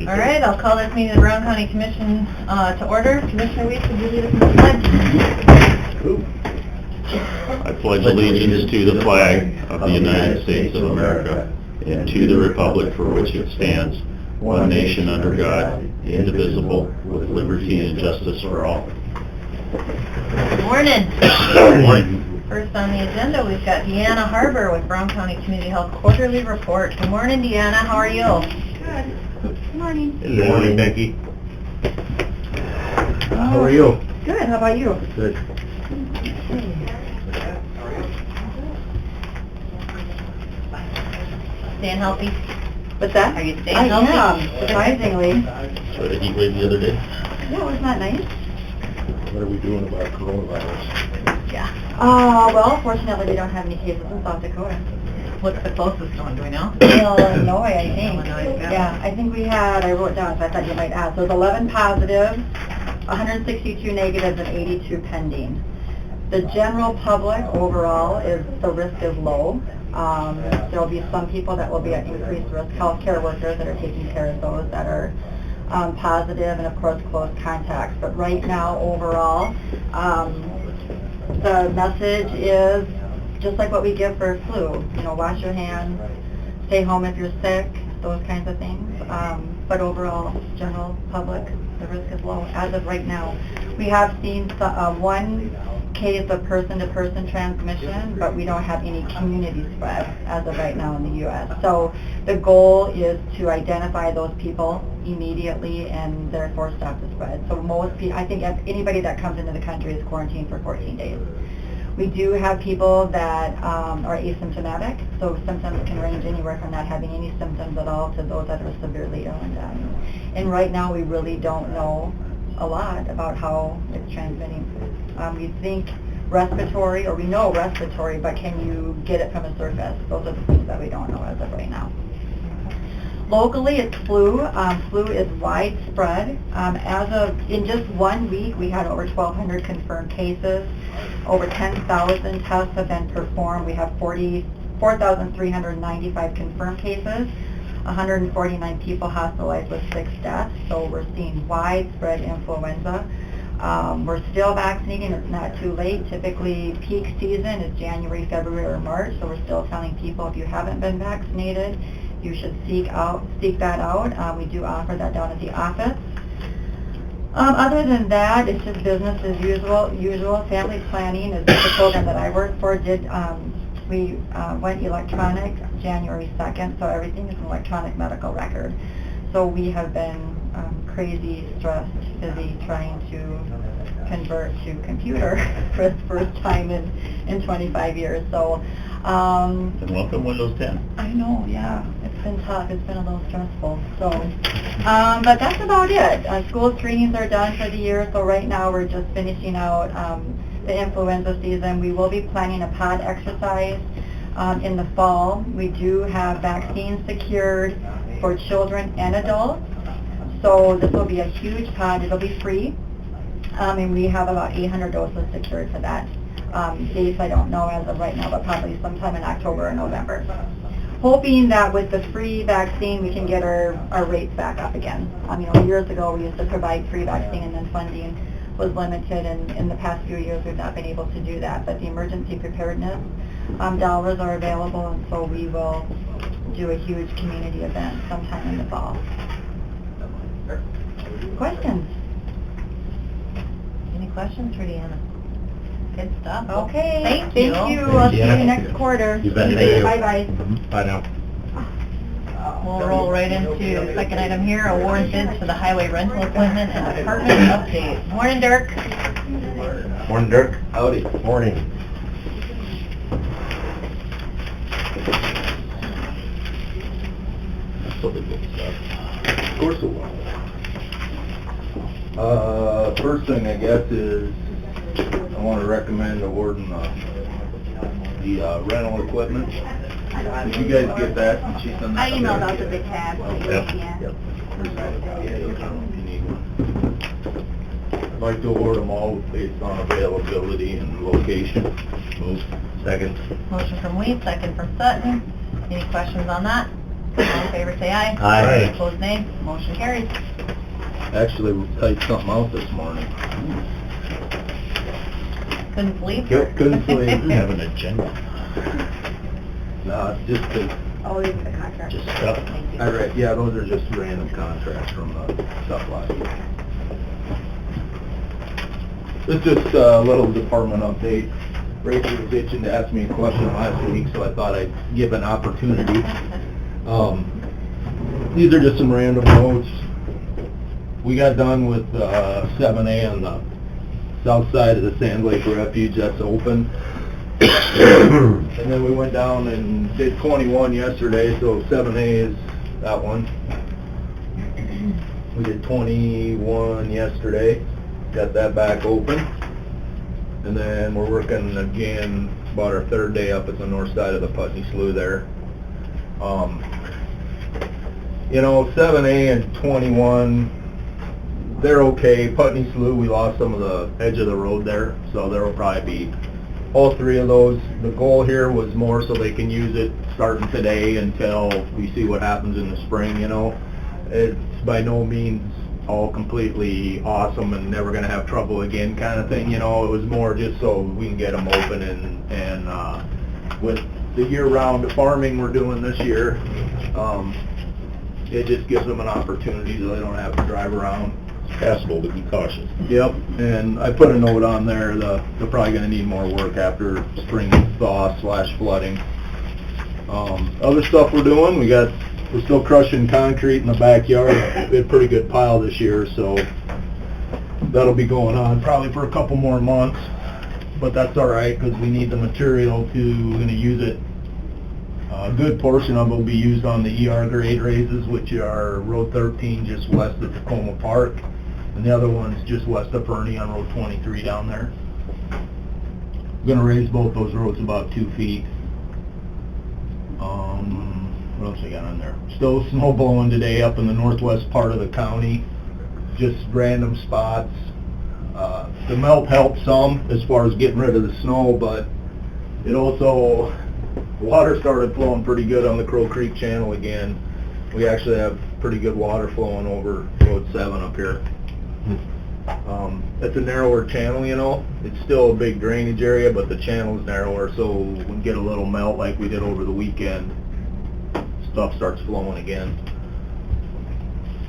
All right, I'll call this meeting of the Brown County Commission to order. Commissioner Weiss, would you lead us in the pledge? I pledge allegiance to the flag of the United States of America and to the republic for which it stands, one nation under God, indivisible, with liberty and justice for all. Good morning. Good morning. First on the agenda, we've got Deanna Harbour with Brown County Community Health Quarterly Report. Good morning, Deanna. How are you? Good. Good morning. Good morning, Becky. How are you? Good. How about you? Good. Staying healthy? What's that? Are you staying healthy? I am, surprisingly. So the heat wave the other day? Yeah, wasn't that nice? What are we doing about coronavirus? Yeah. Well, fortunately we don't have any cases in South Dakota. What's the closest one, do we know? Illinois, I think. Illinois, Yeah, I think we had, I wrote down, so I thought you might ask. There's 11 positives, 162 negatives, and 82 pending. The general public overall is, the risk is low. There'll be some people that will be at increased risk, healthcare workers that are taking care of those that are positive, and of course close contacts. But right now overall, the message is just like what we give for flu. You know, wash your hands, stay home if you're sick, those kinds of things. But overall, general public, the risk is low as of right now. We have seen one case of person-to-person transmission, but we don't have any community spread as of right now in the U.S. So the goal is to identify those people immediately and therefore stop the spread. So most people, I think anybody that comes into the country is quarantined for 14 days. We do have people that are asymptomatic, so symptoms can range anywhere from not having any symptoms at all to those that are severely ill and dying. And right now we really don't know a lot about how it's transmitting. We think respiratory, or we know respiratory, but can you get it from a surface? Those are the things that we don't know as of right now. Locally, it's flu. Flu is widespread. In just 1 week, we had over 1,200 confirmed cases. Over 10,000 tests have been performed. We have 4,395 confirmed cases. 149 people hospitalized with 6 deaths. So we're seeing widespread influenza. We're still vaccinating. It's not too late. Typically, peak season is January, February, or March. So we're still telling people if you haven't been vaccinated, you should seek that out. We do offer that down at the office. Other than that, it's just business as usual. Family planning is the program that I work for. We went electronic January 2nd, so everything is an electronic medical record. So we have been crazy stressed, busy trying to convert to computer for the first time in 25 years. So. And welcome Windows 10. I know, yeah. It's been tough. It's been a little stressful. So, but that's about it. School screenings are done for the year, so right now we're just finishing out the influenza season. We will be planning a pod exercise in the fall. We do have vaccines secured for children and adults. So this will be a huge pod. It'll be free. And we have about 800 doses secured for that. Dates I don't know as of right now, but probably sometime in October or November. Hoping that with the free vaccine we can get our rates back up again. Years ago we used to provide free vaccine and then funding was limited, and in the past few years we've not been able to do that. But the emergency preparedness dollars are available, and so we will do a huge community event sometime in the fall. Questions? Any questions for Deanna? Good stuff. Okay. Thank you. I'll see you next quarter. You bet. Bye-bye. Bye now. We'll roll right into the second item here, award bids for the highway rental equipment and department update. Morning, Dirk. Morning, Dirk. Howdy. Morning. So the good stuff. Of course it will. First thing I guess is I want to recommend awarding the rental equipment. Did you guys get that? Did she send that? I emailed out the big tab. Yep. Yep. I'd like to award them all based on availability and location. Move. Second. Motion from Lee, second from Sutton. Any questions on that? All in favor, say aye. Aye. Opposed, nay. Motion carries. Actually, we typed something out this morning. Couldn't sleep? Yep, couldn't sleep. Have an agenda. No, just the, Oh, these are the contracts. Just stuff. I read, yeah, those are just random contracts from the stuff last week. It's just a little department update. Rachel was itching to ask me a question last week, so I thought I'd give an opportunity. These are just some random notes. We got done with 7A on the south side of the Sand Lake Refuge, that's open. And then we went down and did 21 yesterday, so 7A is that one. We did 21 yesterday, got that back open. And then we're working again about our third day up at the north side of the Putney Slough there. You know, 7A and 21, they're okay. Putney Slough, we lost some of the edge of the road there, so there will probably be all three of those. The goal here was more so they can use it starting today until we see what happens in the spring, you know. It's by no means all completely awesome and never going to have trouble again kind of thing, you know. It was more just so we can get them open and with the year-round farming we're doing this year, it just gives them an opportunity so they don't have to drive around. It's passable, but be cautious. Yep, and I put a note on there, they're probably going to need more work after spring thaw / flooding. Other stuff we're doing, we're still crushing concrete in the backyard. We had a pretty good pile this year, so that'll be going on probably for a couple more months. But that's all right, because we need the material we're going to use it. A good portion of it will be used on the ER grade raises, which are Road 13 just west of Tacoma Park, and the other one's just west of Fernie on Road 23 down there. We're going to raise both those roads about 2 feet. What else I got on there? Still snow blowing today up in the northwest part of the county, just random spots. The melt helped some as far as getting rid of the snow, but it also, water started flowing pretty good on the Crow Creek Channel again. We actually have pretty good water flowing over Road 7 up here. It's a narrower channel, you know. It's still a big drainage area, but the channel's narrower, so when we get a little melt like we did over the weekend, stuff starts flowing again.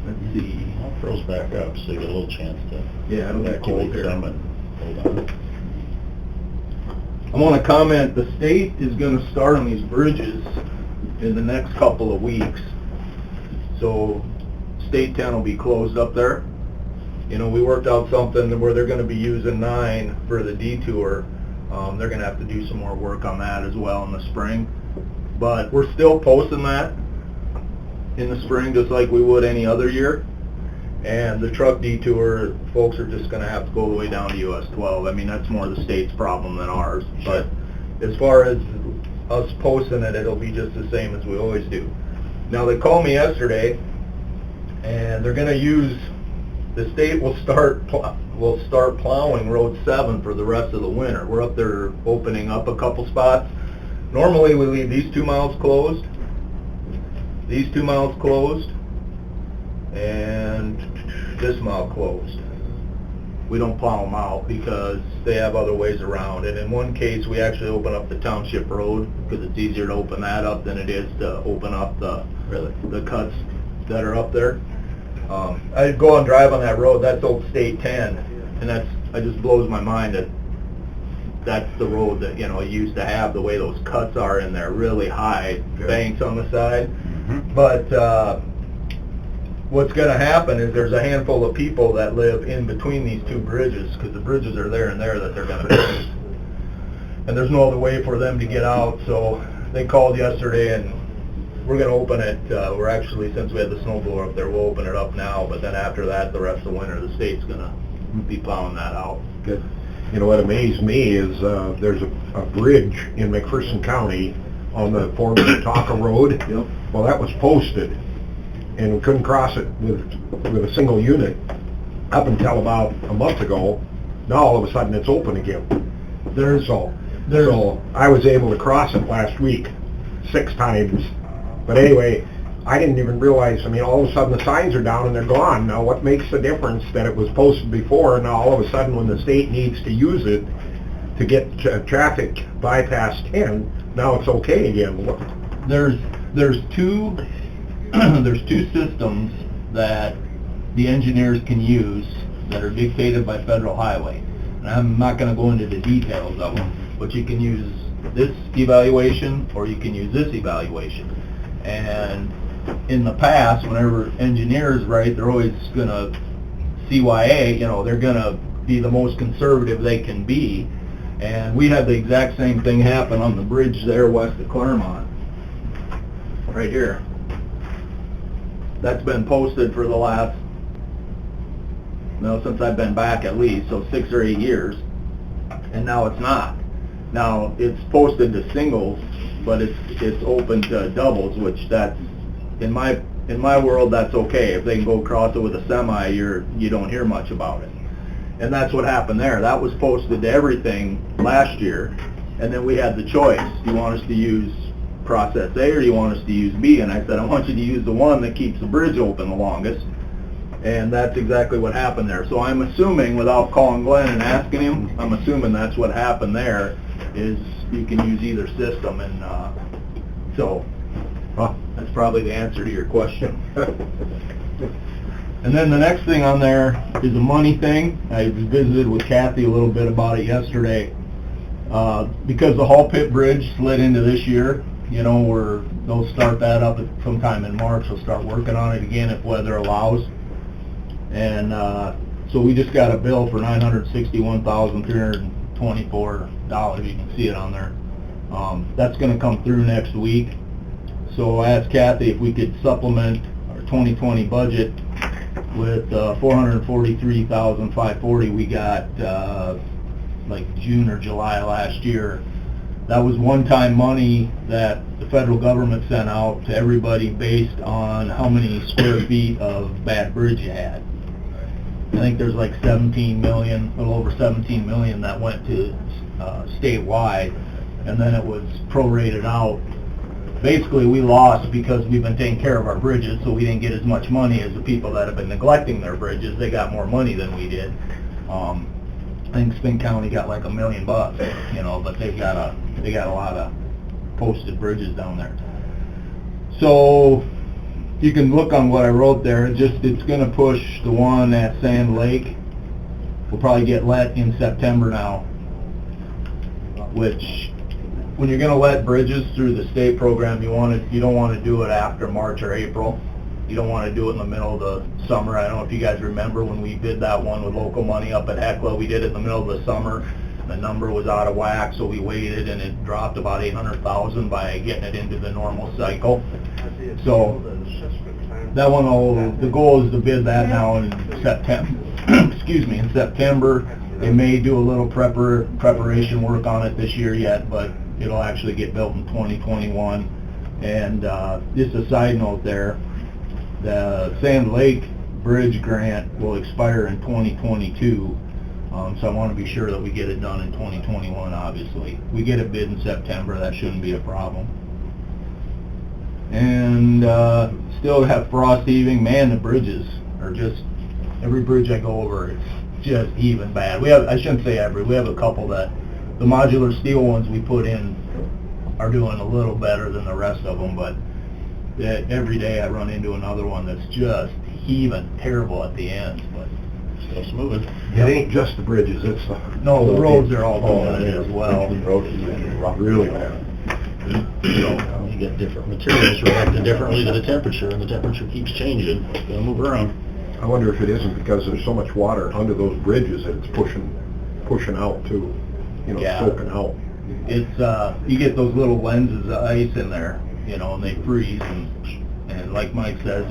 Let's see. Well, it froze back up, so you get a little chance to Yeah, it'll get cold evacuate here. some and hold on. I want to comment, the state is going to start on these bridges in the next couple of weeks. So State 10 will be closed up there. You know, we worked out something where they're going to be using 9 for the detour. They're going to have to do some more work on that as well in the spring. But we're still posting that in the spring just like we would any other year. And the truck detour, folks are just going to have to go all the way down to US 12. I mean, that's more the state's problem than ours. But as far as us posting it, it'll be just the same as we always do. Now, they called me yesterday, and they're going to use, the state will start plowing Road 7 for the rest of the winter. We're up there opening up a couple spots. Normally, we leave these 2 miles closed, these 2 miles closed, and this mile closed. We don't plow them out because they have other ways around. And in one case, we actually open up the township road because it's easier to open that up than it is to open up the cuts that are up there. I go and drive on that road. That's old State 10, and it just blows my mind that that's the road that, you know, it used to have, the way those cuts are in there, really high banks on the side. But what's going to happen is there's a handful of people that live in between these 2 bridges, because the bridges are there and there that they're going to fix. And there's no other way for them to get out, so they called yesterday and we're going to open it. We're actually, since we had the snow blower up there, we'll open it up now, but then after that, the rest of the winter, the state's going to be plowing that out. Good. You know, what amazed me is there's a bridge in McPherson County on the former Taka Road. Yep. Well, that was posted, and we couldn't cross it with a single unit up until about a month ago. Now all of a sudden it's open again. So I was able to cross it last week 6 times. But anyway, I didn't even realize, I mean, all of a sudden the signs are down and they're gone. Now, what makes the difference that it was posted before, and now all of a sudden when the state needs to use it to get traffic bypass 10, now it's okay again? There's two systems that the engineers can use that are dictated by federal highway. And I'm not going to go into the details of them, but you can use this evaluation or you can use this evaluation. And in the past, whenever engineers write, they're always going to CYA, they're going to be the most conservative they can be. And we had the exact same thing happen on the bridge there west of Claremont. Right here. That's been posted for the last, since I've been back at least, so 6 or 8 years. And now it's not. Now, it's posted to singles, but it's open to doubles, which that's, in my world, that's okay. If they can go across it with a semi, you don't hear much about it. And that's what happened there. That was posted to everything last year, and then we had the choice. Do you want us to use process A or do you want us to use B? And I said, I want you to use the one that keeps the bridge open the longest. And that's exactly what happened there. So I'm assuming, without calling Glenn and asking him, I'm assuming that's what happened there, is you can use either system. And so that's probably the answer to your question. And then the next thing on there is a money thing. I visited with Kathy a little bit about it yesterday. Because the Hall Pit Bridge slid into this year, they'll start that up sometime in March. They'll start working on it again if weather allows. And so we just got a bill for $961,324. You can see it on there. That's going to come through next week. So I asked Kathy if we could supplement our 2020 budget with $443,540 we got like June or July last year. That was one-time money that the federal government sent out to everybody based on how many square feet of bad bridge you had. I think there's like 17 million, a little over 17 million that went to statewide, and then it was prorated out. Basically, we lost because we've been taking care of our bridges, so we didn't get as much money as the people that have been neglecting their bridges. They got more money than we did. I think Spring County got like $1 million, but they got a lot of posted bridges down there. So you can look on what I wrote there. It's going to push the one at Sand Lake. We'll probably get let in September now, which, when you're going to let bridges through the state program, you don't want to do it after March or April. You don't want to do it in the middle of the summer. I don't know if you guys remember when we did that one with local money up at Hecla. We did it in the middle of the summer. The number was out of whack, so we waited, and it dropped about $800,000 by getting it into the normal cycle. So that one, the goal is to bid that now in September. Excuse me, in September. They may do a little preparation work on it this year yet, but it'll actually get built in 2021. And just a side note there, the Sand Lake Bridge grant will expire in 2022. So I want to be sure that we get it done in 2021, obviously. We get it bid in September, that shouldn't be a problem. And still have frost heaving. Man, the bridges are just, every bridge I go over, it's just even bad. We have, I shouldn't say every, we have a couple that, the modular steel ones we put in are doing a little better than the rest of them, but every day I run into another one that's just heaving terrible at the end. But Still smoothing. It ain't just the bridges, it's the... no, the roads are all doing it as well. The road is really bad. You get different materials reacting differently to the temperature, and the temperature keeps changing. It's going to move around. I wonder if it isn't because there's so much water under those bridges that it's pushing out too, Yeah. soaking out. It's you get those little lenses of ice in there, and they freeze, and like Mike says,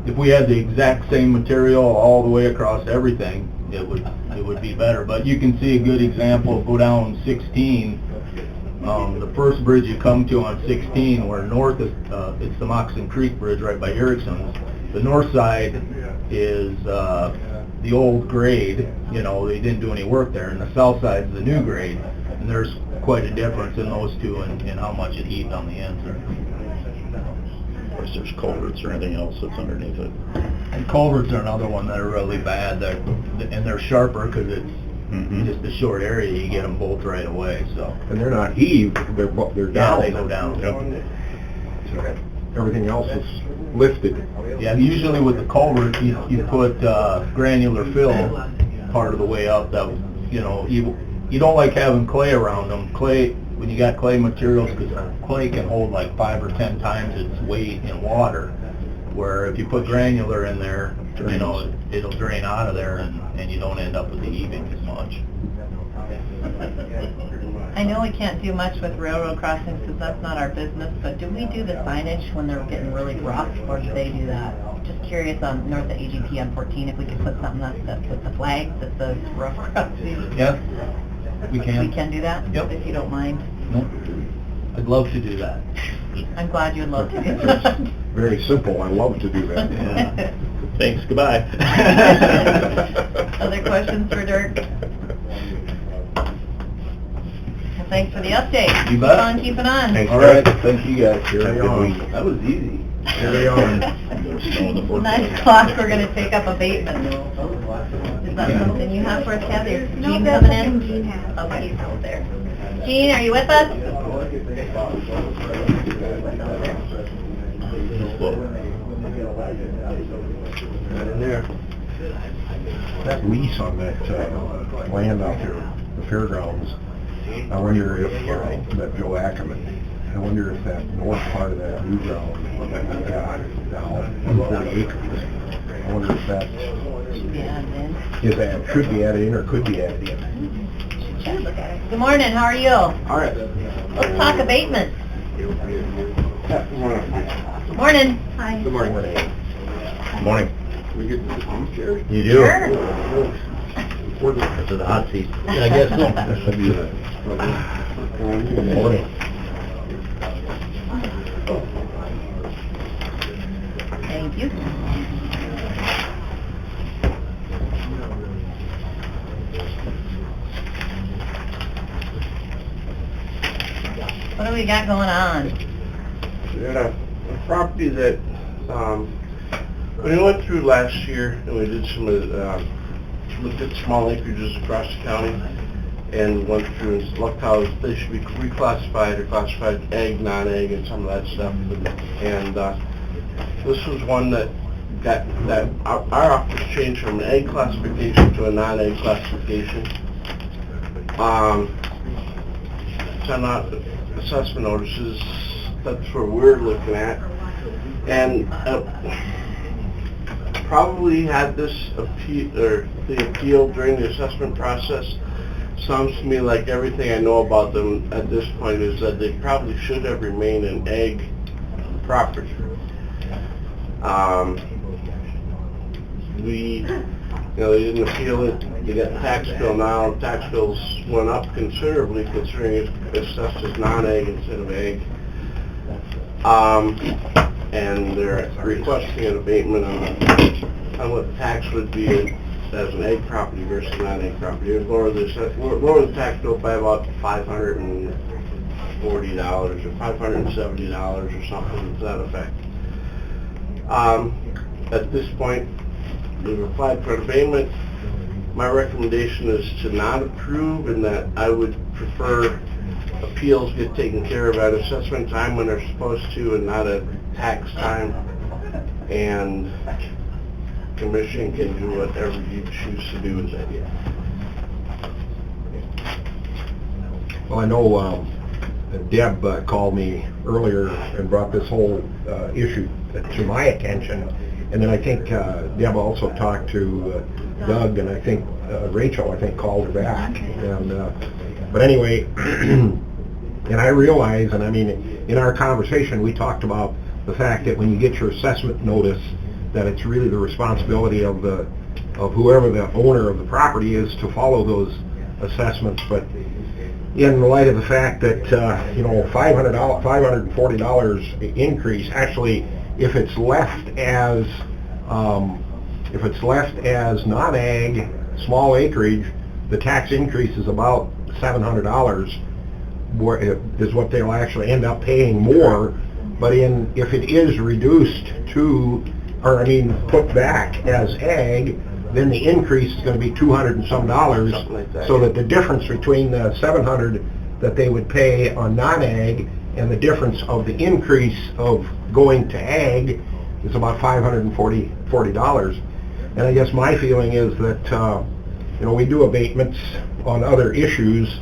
if we had the exact same material all the way across everything, it would be better. But you can see a good example. Go down 16, the first bridge you come to on 16, where north is it's the Moxon Creek Bridge right by Erickson's. The north side is the old grade, they didn't do any work there, and the south side is the new grade. And there's quite a difference in those two and how much it heaved on the ends there. course, there's culverts or anything else that's underneath it. And culverts are another one that are really bad, and they're sharper because it's just a short area, you get them both right away, so. And they're not heaved, they're Yeah, down. they go down. Yep. So everything else is lifted. Yeah, usually with the culvert, you put granular fill part of the way up. That, you know, you don't like having clay around them. Clay, when you got clay materials, because clay can hold like 5 or 10 times its weight in water. Where if you put granular in there, you know, it'll drain out of there, and you don't end up with the heaving as much. I know we can't do much with railroad crossings because that's not our business, but do we do the signage when they're getting really rough, or do they do that? Just curious on north of AGP on 14, if we could put something up that with the flags that says rough crossings. Yeah, we can. We can do that? Yep. If you don't mind. Nope. I'd love to do that. I'm glad you'd love to do that. Very simple, I love to do that. Yeah. Thanks, goodbye. Other questions for Dirk? Well, thanks for the update. You Keep bet. on keeping on. Thanks. All right, thank you guys. Carry on. That was easy. Carry on. There's snow in the forecast. 9 o'clock, we're gonna take up abatement. Is that something you have for us, Kathy, or No, Jean that's coming in? something Jean has. Okay, he's out there. Jean, are you with us? Right in there. That lease on that land out there, the fairgrounds, I wonder if, that Joe Ackerman, I wonder if that north part of that new ground that we got now, 140 acres, I wonder if that Yeah, then. should be added in or could be added in. Should look at it. Good morning, how are you? All right. Let's talk abatement. Morning. Hi. Good morning. Good morning. We get the chair? You do? Sure. To the hot seat. Yeah, I guess so. Good morning. Thank you. What do we got going on? Yeah, a property that, we went through last year and we did looked at small acreages across the county and went through and looked how they should be reclassified or classified ag, non-ag and some of that stuff. And this was one that our office changed from an ag classification to a non-ag classification. Sent out assessment notices, that's where we're looking at. And probably had this appeal during the assessment process. Sounds to me like everything I know about them at this point is that they probably should have remained an ag property. They didn't appeal it. They got the tax bill now. Tax bills went up considerably considering it's assessed as non-ag instead of ag. And they're requesting an abatement on what the tax would be as an ag property versus non-ag property. It would lower the tax bill by about $540 or $570 or something to that effect. At this point, we've applied for an abatement. My recommendation is to not approve, and that I would prefer appeals get taken care of at assessment time when they're supposed to and not at tax time. And commission can do whatever you choose to do with it. Well, I know Deb called me earlier and brought this whole issue to my attention, and then I think Deb also talked to Doug, and I think Rachel, called her back. And but anyway, and I realize, and I mean, in our conversation, we talked about the fact that when you get your assessment notice, that it's really the responsibility of whoever the owner of the property is to follow those assessments. But in light of the fact that $540 increase, actually, if it's left as non-ag, small acreage, the tax increase is about $700, is what they'll actually end up paying more But if it is reduced to, or I mean, put back as ag, then the increase is gonna be $200 and some dollars. Something like that, So yeah. that the difference between the $700 that they would pay on non-ag and the difference of the increase of going to ag is about $540. And I guess my feeling is that, we do abatements on other issues.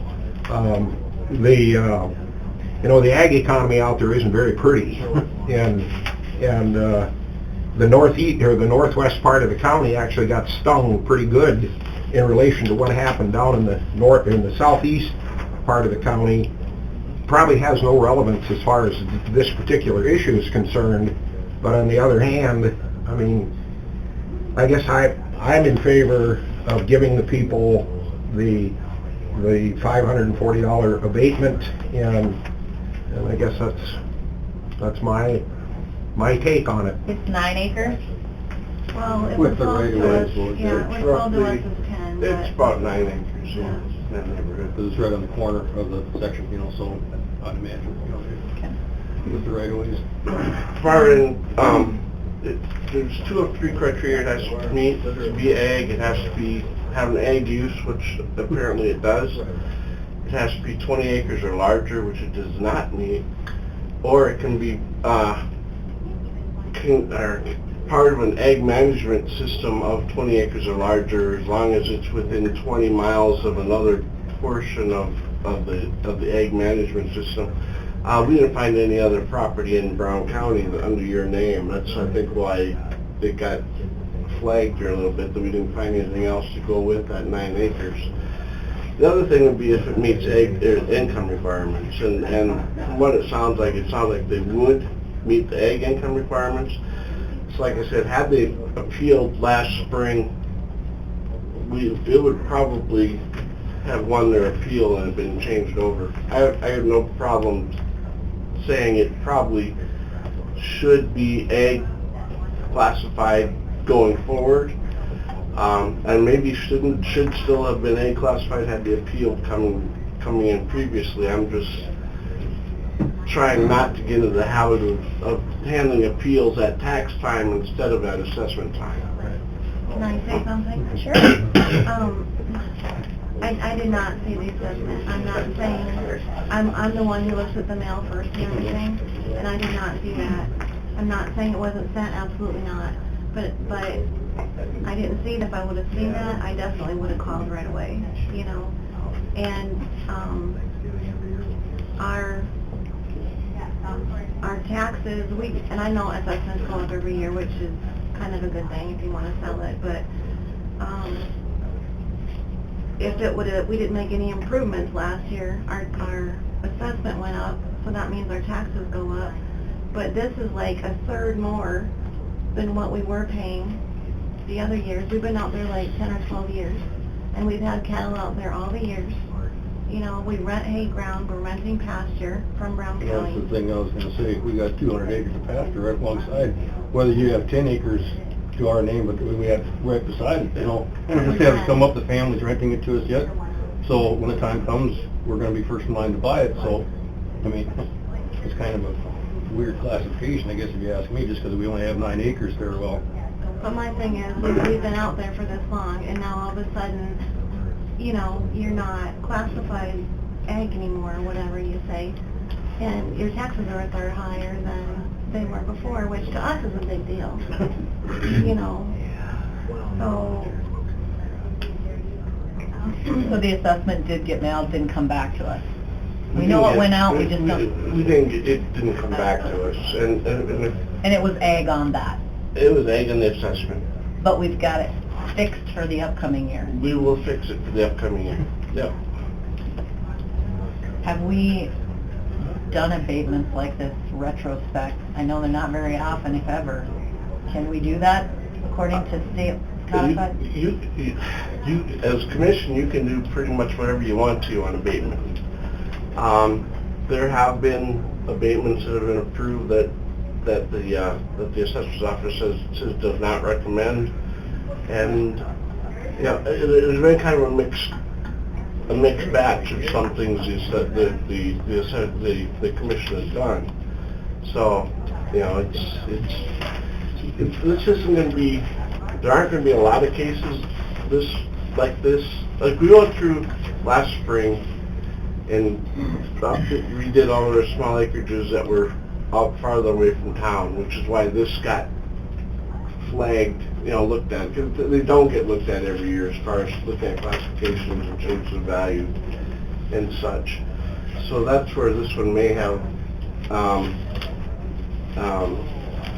The ag economy out there isn't very pretty. And the northeast, or the northwest part of the county actually got stung pretty good in relation to what happened down in the southeast part of the county. Probably has no relevance as far as this particular issue is concerned, but on the other hand, I mean, I guess I'm in favor of giving the people the $540 abatement, and I guess that's my take on it. It's 9 acres? Well, it With was the sold right to of us, way, yeah, it was sold to us as 10, but... It's about 9 acres, yeah, in that neighborhood. Because it's right on the corner of the section, so I'd imagine, with the right of ways. Far in, there's 2 of 3 criteria it has to meet. To be ag, it has to have an ag use, which apparently it does. It has to be 20 acres or larger, which it does not meet. Or it can be part of an ag management system of 20 acres or larger, as long as it's within 20 miles of another portion of the ag management system. We didn't find any other property in Brown County under your name. That's, I think, why it got flagged here a little bit, that we didn't find anything else to go with that 9 acres. The other thing would be if it meets ag income requirements, and from what it sounds like they would meet the ag income requirements. So like I said, had they appealed last spring, it would probably have won their appeal and been changed over. I have no problem saying it probably should be ag classified going forward, and maybe should still have been ag classified had the appeal coming in previously. I'm just trying not to get into the habit of handling appeals at tax time instead of at assessment time. Can I say something? Sure. I did not see the assessment. I'm not saying, I'm the one who looks at the mail first and everything, and I did not see that. I'm not saying it wasn't sent, absolutely not. But I didn't see it. If I would have seen that, I definitely would have called right away, And, our taxes, and I know assessments go up every year, which is kind of a good thing if you want to sell it, but, we didn't make any improvements last year. Our assessment went up, so that means our taxes go up. But this is like a third more than what we were paying the other years. We've been out there like 10 or 12 years, and we've had cattle out there all the years. We rent hay ground, we're renting pasture from Brown That's County. the thing I was gonna say, we got 200 acres of pasture right alongside, whether you have 10 acres to our name, but we have right beside it, and we just haven't come up, the family's renting it to us yet, so when the time comes, we're gonna be first in line to buy it, so, I mean, it's kind of a weird classification, I guess, if you ask me, just because we only have 9 acres there. Well, But my thing is, we've been out there for this long, and now all of a sudden, you're not classified ag anymore, or whatever you say, and your taxes are higher than they were before, which to us is a big deal. So the assessment did get mailed, didn't come back to us. We know it went out, we just don't... It didn't come back to us, and And it was ag on that, it was ag in the assessment. but we've got it fixed for the upcoming year. We will fix it for the upcoming year. Yep. Have we done abatements like this retrospect? I know they're not very often, if ever. Can we do that according to state codified? You, as commission, you can do pretty much whatever you want to on abatement. There have been abatements that have been approved that the assessor's office says does not recommend, and there's been kind of a mixed batch of some things that the commission has done. So, you know, this isn't going to be, there aren't going to be a lot of cases like this. Like we went through last spring and redid all of our small acreages that were out farther away from town, which is why this got flagged, you know, looked at. 'Cause they don't get looked at every year as far as looking at classifications and changes of value and such. So that's where this one may have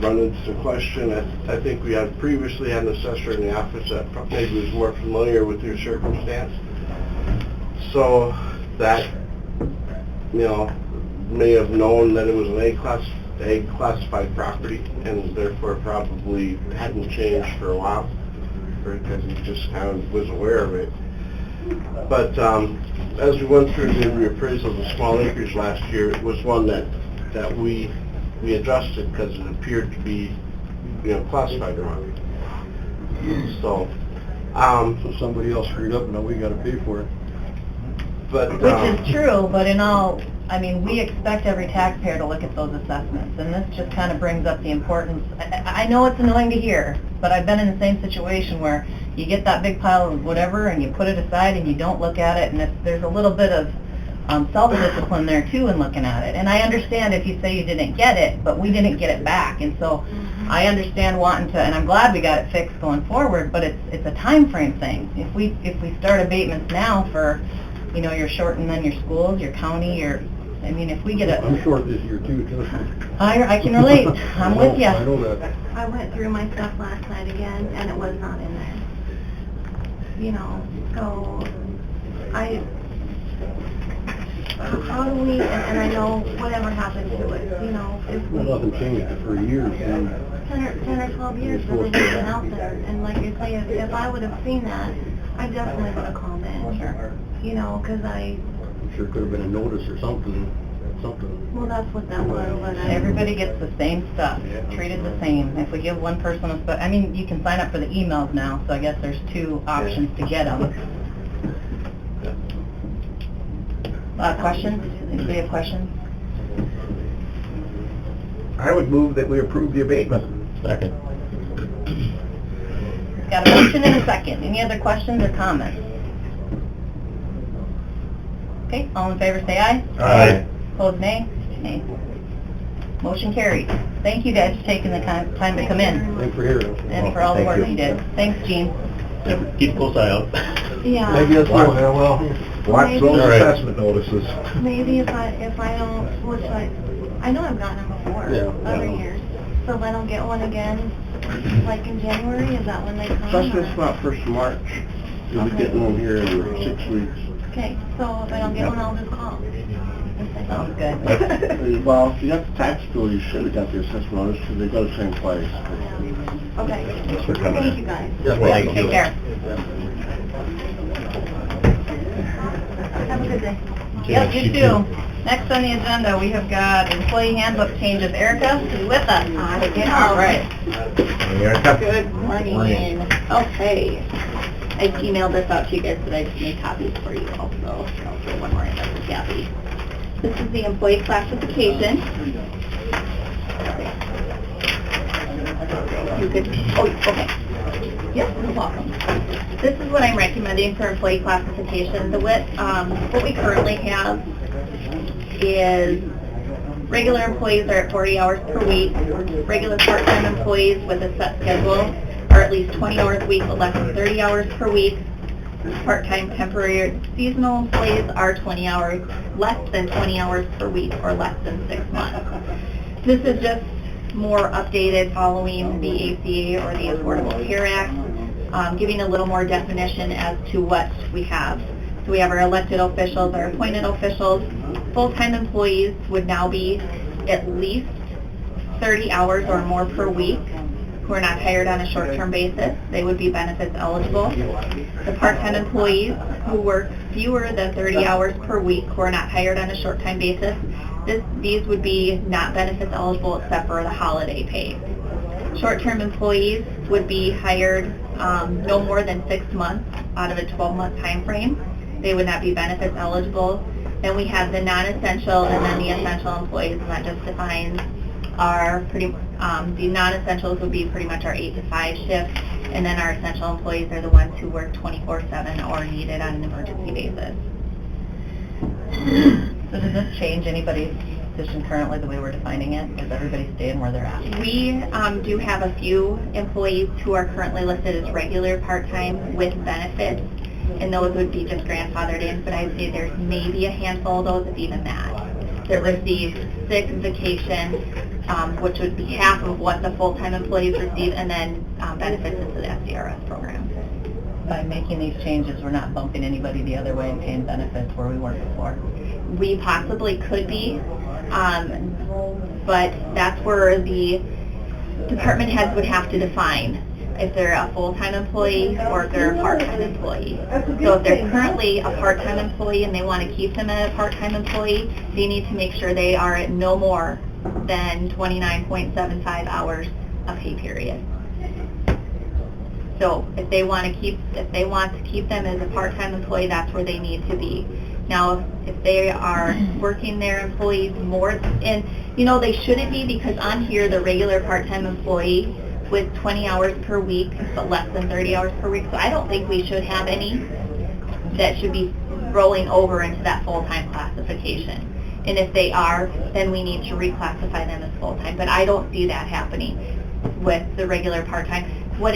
run into some question. I think we had previously had an assessor in the office that maybe was more familiar with your circumstance. So that, you know, may have known that it was an A classified property and therefore probably hadn't changed for a while because he just kind of was aware of it. But as we went through the reappraisal of the small acreage last year, it was one that we adjusted because it appeared to be, you know, classified wrong. So somebody else screwed up and now we gotta pay for it. But Which is true, but in all, I mean, we expect every taxpayer to look at those assessments, and this just kind of brings up the importance. I know it's annoying to hear, but I've been in the same situation where you get that big pile of whatever and you put it aside and you don't look at it, and there's a little bit of self-discipline there too in looking at it. And I understand if you say you didn't get it, but we didn't get it back, and so I understand wanting to, and I'm glad we got it fixed going forward, but it's a time frame thing. If we start abatements now for, you know, you're shorting then your schools, your county, I mean, if we get it... I'm short this year too, trust me. I can relate. I'm with you. I know that. I went through my stuff last night again, and it was not in there. You know, so how do we, and I know whatever happened to it, you know, if we... Well, nothing changed for years. 10 or 12 years for the been out there, and like you say, if I would have seen that, I definitely would have called in. Sure. You know, because I'm sure it could have been a notice or something. well, that's what that was, but Everybody gets the same stuff, treated the same. If we give one person I mean, you can sign up for the emails now, so I guess there's 2 options to get them. Questions? Anybody have questions? I would move that we approve the abatement. Second. Got a motion and a second. Any other questions or comments? Okay, all in favor say aye. Aye. Opposed, nay? Nay. Motion carried. Thank you guys for taking the time to come in Thanks for hearing us. and for all the work you did. Thanks, Gene. Keep a close eye out. yeah. Maybe that's What? one, yeah, well. Watch those All right. assessment notices. Maybe if I don't, which I know I've gotten them before, Yeah. other years. So if I don't get one again, like in January, is that when they come? assessment's not 1st of March. You'll be getting one here in 6 weeks. Okay, so if I don't get one, I'll just call. Sounds good. Well, if you got the tax bill, you should have got the assessment notice because they go the same place. Okay. Thanks for coming Thank in. you guys. Thank Take care. Have a good day. Yep, you too. Next on the agenda, we have got employee handbook changes. Erica is with us. All right. Erica? Good morning. Okay. I emailed this out to you guys, but I just made copies for you also. I'll throw one more in there for Gabby. This is the employee classification. You could, oh, okay. Yes, you're welcome. This is what I'm recommending for employee classification. What we currently have is regular employees are at 40 hours per week. Regular part-time employees with a set schedule are at least 20 hours a week, but less than 30 hours per week. Part-time temporary seasonal employees are 20 hours, less than 20 hours per week, or less than 6 months. This is just more updated following the ACA or the Affordable Care Act, giving a little more definition as to what we have. So we have our elected officials, our appointed officials. Full-time employees would now be at least 30 hours or more per week, who are not hired on a short-term basis. They would be benefits eligible. The part-time employees who work fewer than 30 hours per week, who are not hired on a short-time basis, these would be not benefits eligible except for the holiday pay. Short-term employees would be hired no more than 6 months out of a 12-month time frame. They would not be benefits eligible. Then we have the non-essential and then the essential employees, and that just defines are pretty, the non-essentials would be pretty much our 8 to 5 shift, and then our essential employees are the ones who work 24/7 or needed on an emergency basis. So does this change anybody's position currently the way we're defining it? Is everybody staying where they're at? We do have a few employees who are currently listed as regular part-time with benefits, and those would be just grandfathered in, but I'd say there's maybe a handful of those, if even that, that receive sick, vacation, which would be half of what the full-time employees receive, and then benefits into the SCRS program. By making these changes, we're not bumping anybody the other way and paying benefits where we weren't before. We possibly could be, but that's where the department heads would have to define if they're a full-time employee or if they're a part-time employee. So if they're currently a part-time employee and they want to keep them as a part-time employee, they need to make sure they are at no more than 29.75 hours a pay period. So if they want to keep them as a part-time employee, that's where they need to be. Now, if they are working their employees more, and they shouldn't be, because on here the regular part-time employee with 20 hours per week, but less than 30 hours per week. So I don't think we should have any that should be rolling over into that full-time classification. And if they are, then we need to reclassify them as full-time. But I don't see that happening with the regular part-time. What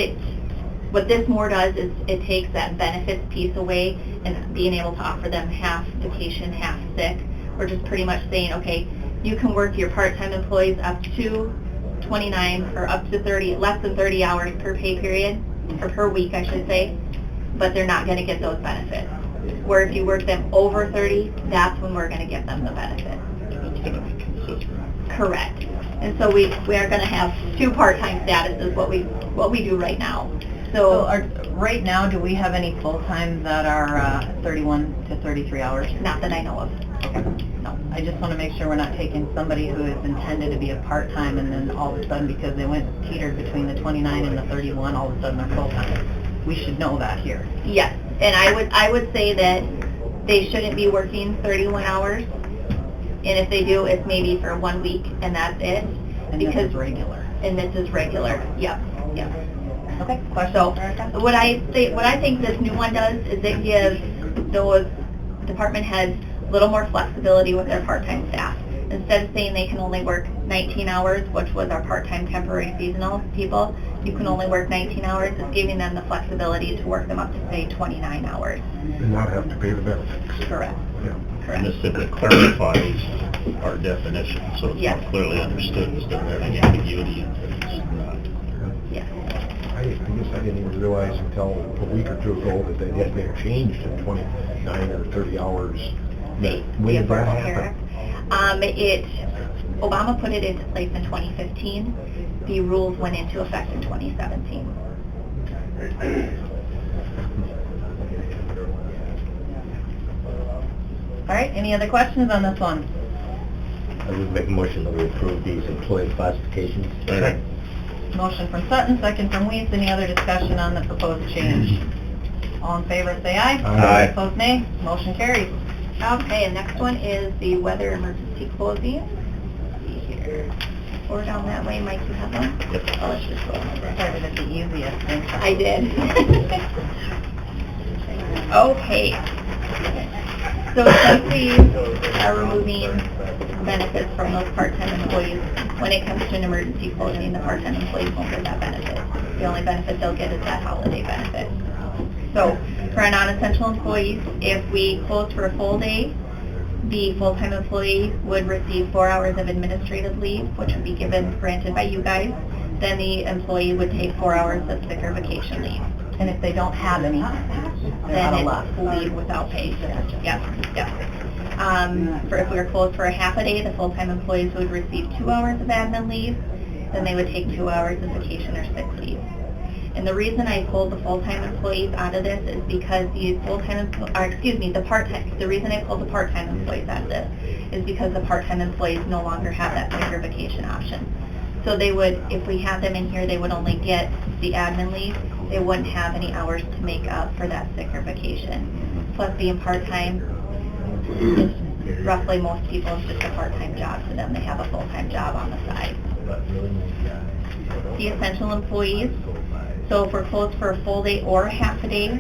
this more does is it takes that benefits piece away and being able to offer them half vacation, half sick. We're just pretty much saying, okay, you can work your part-time employees up to 29 or up to 30, less than 30 hours per pay period, or per week I should say, but they're not going to get those benefits. Where if you work them over 30, that's when we're going to give them the benefit. It's going to be consistent. Correct. And so we are going to have 2 part-time statuses, what we do right now. So right now, do we have any full-time that are 31 to 33 hours? not that I know of. Okay. No, I just want to make sure we're not taking somebody who is intended to be a part-time and then all of a sudden, because they went teetered between the 29 and the 31, all of a sudden they're full-time. We should know that here. Yes, and I would say that they shouldn't be working 31 hours, and if they do, it's maybe for 1 week, and that's it. And this is regular. And this is regular, yep. Okay, question? So, what I think this new one does is it gives those department heads a little more flexibility with their part-time staff. Instead of saying they can only work 19 hours, which was our part-time temporary seasonal people, you can only work 19 hours, it's giving them the flexibility to work them up to, say, 29 hours. And not have to pay the benefits. Correct. Yeah. And this simply clarifies our definition, so it's Yes. more clearly understood instead of having ambiguity in it. It's not. Yes. I guess I didn't even realize until a week or 2 ago that they had been changed to 29 or 30 hours. When did that happen? Obama put it into place in 2015. The rules went into effect in 2017. All right, any other questions on this one? I would make a motion that we approve these employee classifications. Okay. Motion from Sutton, second from Weiss. Any other discussion on the proposed change? All in favor, say aye. Aye. Opposed, nay. Motion carries. Okay, and next one is the weather emergency closing. Let's see here. Or down that way, Mike, you have one? Yep. Oh, let's just go over. Started at the easiest. Thanks. I did. Okay. So since we are removing benefits from those part-time employees, when it comes to an emergency closing, the part-time employees won't get that benefit. The only benefit they'll get is that holiday benefit. So for our non-essential employees, if we close for a full day, the full-time employee would receive 4 hours of administrative leave, which would be granted by you guys. Then the employee would take 4 hours of sick or vacation leave. And if they don't have any, they're out of Then luck. it's leave without pay. Yep. If we were closed for a half a day, the full-time employees would receive 2 hours of admin leave. Then they would take 2 hours of vacation or sick leave. And the reason I pulled the full-time employees out of this is because the reason I pulled the part-time employees out of this is because the part-time employees no longer have that sick or vacation option. So they would, if we had them in here, they would only get the admin leave. They wouldn't have any hours to make up for that sick or vacation. Plus being part-time, roughly most people, it's just a part-time job to them. They have a full-time job on the side. The essential employees, so if we're closed for a full day or a half a day,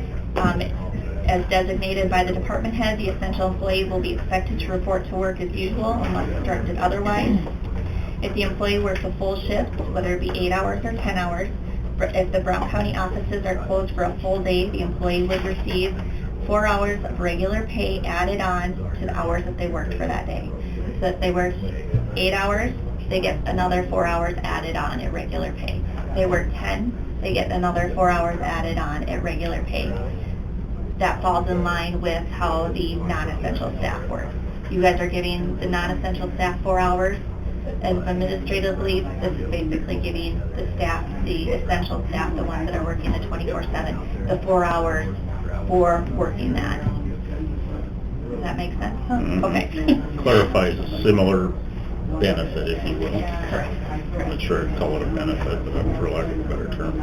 as designated by the department head, the essential employee will be expected to report to work as usual unless directed otherwise. If the employee works a full shift, whether it be 8 hours or 10 hours, if the Brown County offices are closed for a full day, the employee would receive 4 hours of regular pay added on to the hours that they worked for that day. So if they worked 8 hours, they get another 4 hours added on at regular pay. If they work 10, they get another 4 hours added on at regular pay. That falls in line with how the non-essential staff work. You guys are giving the non-essential staff 4 hours as administrative leave. This is basically giving the staff, the essential staff, the ones that are working the 24/7, the 4 hours for working that. Does that make sense? Okay. Clarifies a similar benefit, if you will. Correct. I'm not sure I'd call it a benefit, but for lack of a better term.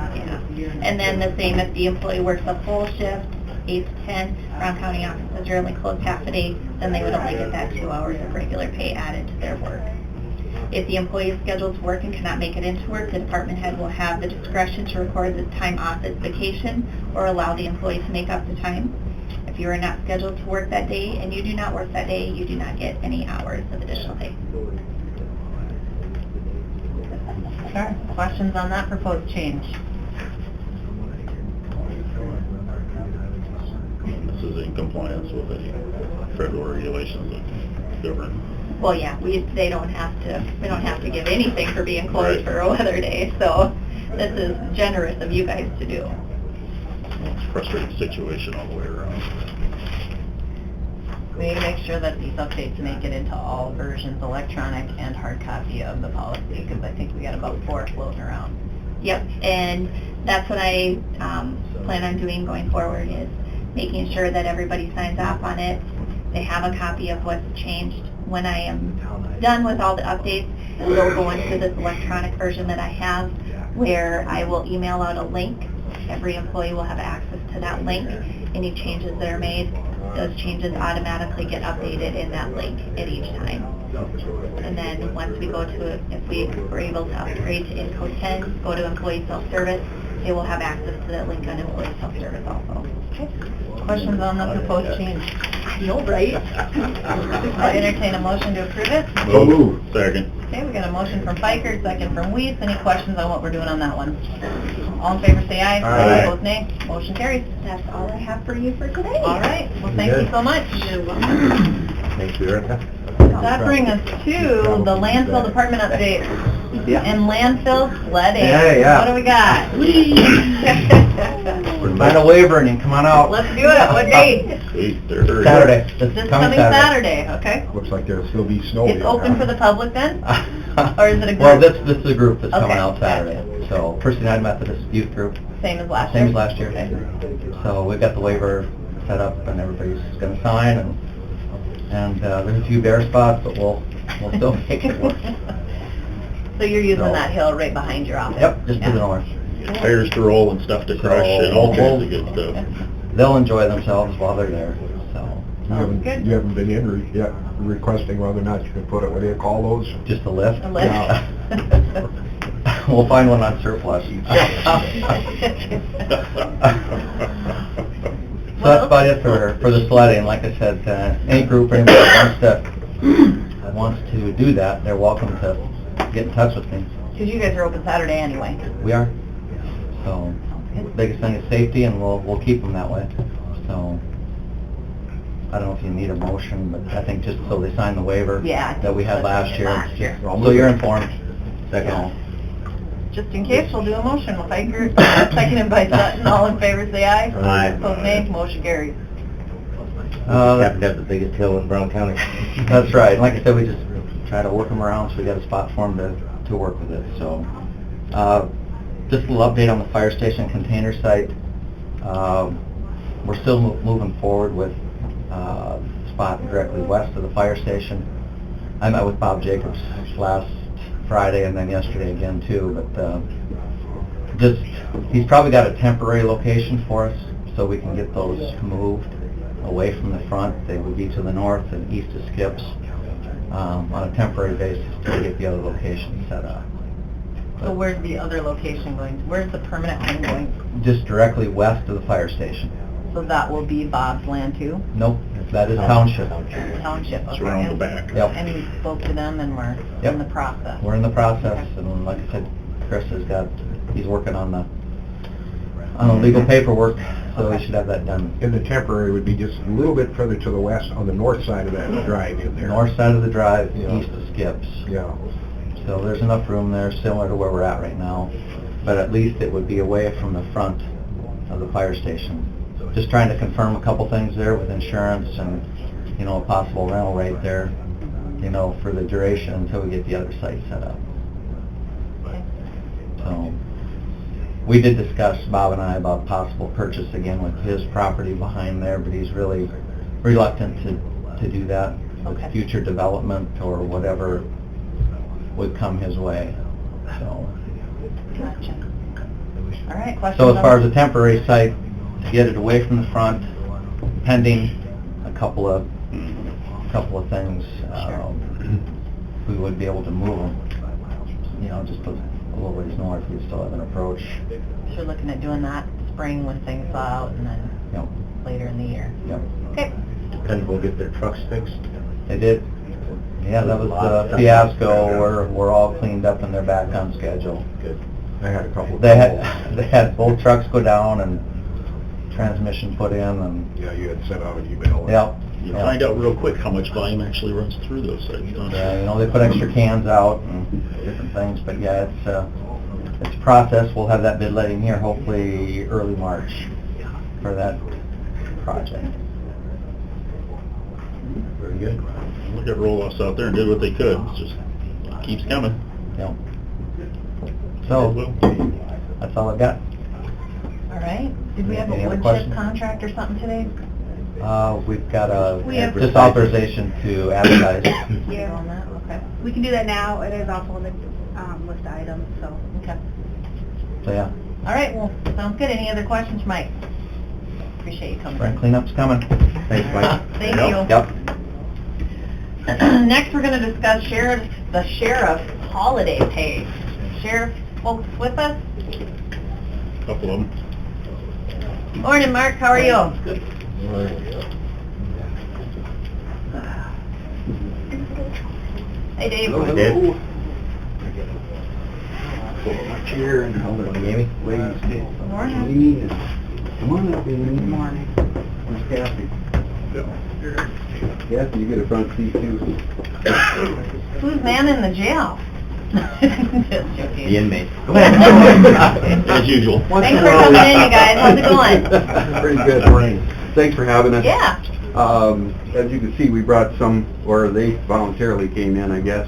Yeah. And then the same if the employee works a full shift, 8 to 10, Brown County offices are only closed half a day, then they would only get that 2 hours of regular pay added to their work. If the employee is scheduled to work and cannot make it into work, the department head will have the discretion to record the time off as vacation or allow the employee to make up the time. If you are not scheduled to work that day and you do not work that day, you do not get any hours of additional pay. Sure. Questions on that proposed change? This is in compliance with any federal regulations that govern. Well, yeah, we don't have to give anything for being closed Right. for a weather day, so this is generous of you guys to do. It's a frustrating situation all the way around. We need to make sure that these updates make it into all versions, electronic and hard copy of the policy, because I think we got about 4 floating around. Yep, and that's what I plan on doing going forward, is making sure that everybody signs off on it. They have a copy of what's changed. When I am done with all the updates, we'll go into this electronic version that I have, where I will email out a link. Every employee will have access to that link. Any changes that are made, those changes automatically get updated in that link at each time. And then once we go to it, if we were able to upgrade to Info 10, go to Employee Self-Service, they will have access to that link on Employee Self-Service also. Okay. Questions on the proposed change? I know, right? I entertain a motion to approve it. Move. Second. Okay, we got a motion from Biker, second from Weiss. Any questions on what we're doing on that one? All in favor, say aye. Aye. Opposed, nay. Motion carries. That's all I have for you for today. All right, well, thank you so much. Thank you, Erica. That brings us to the landfill department update. Yeah. And landfill sledding. Yeah. What do we got? Sign a waiver and you come on out. Let's do it. What date? Sweet, there it is. Saturday. This coming Saturday, okay? Looks like there'll still be snow. It's open for the public then? Or is it a group? Well, this is a group that's coming Okay, out Saturday. So, First United Methodist Youth Group, Same as last year? same as last year. So we've got the waiver set up and everybody's gonna sign and there's a few bare spots, but we'll still make it work. So you're using So- that hill right behind your office? Yep, just to Yeah. the north. Tires to roll and stuff to crush and all kinds of good stuff. They'll enjoy themselves while they're there, so. Good. You haven't been in yet requesting whether or not you can put it, what do you call those? Just a lift? A lift. We'll find one on surplus. So that's about it for the sledding. Like I said, any group or anybody that wants to do that, they're welcome to get in touch with me. Because you guys are open Saturday anyway. We are. So, biggest thing is safety, and we'll keep them that way. So, I don't know if you need a motion, but I think just so they sign the waiver Yeah. that we had last year. Last year. So you're informed. Second. Just in case, we'll do a motion. We'll seconded by Sutton. All in favor, say aye. Aye. Opposed, nay. Motion carries. Happen to have the biggest hill in Brown County. That's right. Like I said, we just try to work them around, so we got a spot for them to work with it. So, just a little update on the fire station container site. We're still moving forward with spot directly west of the fire station. I met with Bob Jacobs last Friday and then yesterday again too, but he's probably got a temporary location for us so we can get those moved away from the front. They would be to the north and east of Skips on a temporary basis to get the other location set up. So where's the other location going? Where's the permanent home going? Just directly west of the fire station. So that will be Bob's land too? Nope, that is township. Township, okay. It's around the back. Yep. And you spoke to them and we're Yep. in the process? We're in the process, and like I said, Chris he's working on the legal paperwork, so we should have that done. And the temporary would be just a little bit further to the west, on the north side of that drive in there. North side of the drive, Yeah. east of Skips. Yeah. So there's enough room there, similar to where we're at right now, but at least it would be away from the front of the fire station. Just trying to confirm a couple things there with insurance and, a possible rental rate there, for the duration until we get the other site set up. So, we did discuss, Bob and I, about possible purchase again with his property behind there, but he's really reluctant to do that with Okay. future development or whatever would come his way, so. Gotcha. All right, questions? So as far as on- the temporary site, to get it away from the front, pending a couple of things, we would be able to move them, just a little ways north. We still have an approach. So you're looking at doing that spring when things thaw out and then Yep, later in the year? yep. Okay. And we'll get their trucks fixed. They did. Yeah, that was the fiasco. We're all cleaned up and they're back on schedule. Good. I had a couple of... They had both trucks go down and transmission put in and, Yeah, you had sent out an email. yep. You'll yep. find out real quick how much volume actually runs through those sites, don't you? Yeah, they put extra cans out and different things, but yeah, it's a process. We'll have that bid letting here hopefully early March for that project. Very good. Look at Roloffs out there and did what they could. It's just, it keeps coming. Yep. It So, will. that's all I got. All right. Did we have a Any other wood chip questions? contract or something today? We've got We have- just authorization to advertise. You on that? Okay. We can do that now, it is also on the list of items, so. Okay. So yeah, All right, well, sounds good. Any other questions, Mike? Appreciate you coming. spring cleanup's coming. Thanks, Mike. Thank you. Yep. Next, we're going to discuss the sheriff's holiday pay. Sheriff, folks with us? Couple of them. Morning, Mark. How are you? Good. Hey, Dave. Hello. Pull up my chair and I'll let Amy? ladies take. Morning. Amy, come on up, Amy. Good morning. Where's Kathy? Kathy, you get a front seat too. Who's manning the jail? Just joking. The inmate. As usual. Thanks for coming in, you guys. How's it going? Pretty good. Morning. Thanks for having us. Yeah. As you can see, we brought some, or they voluntarily came in, I guess.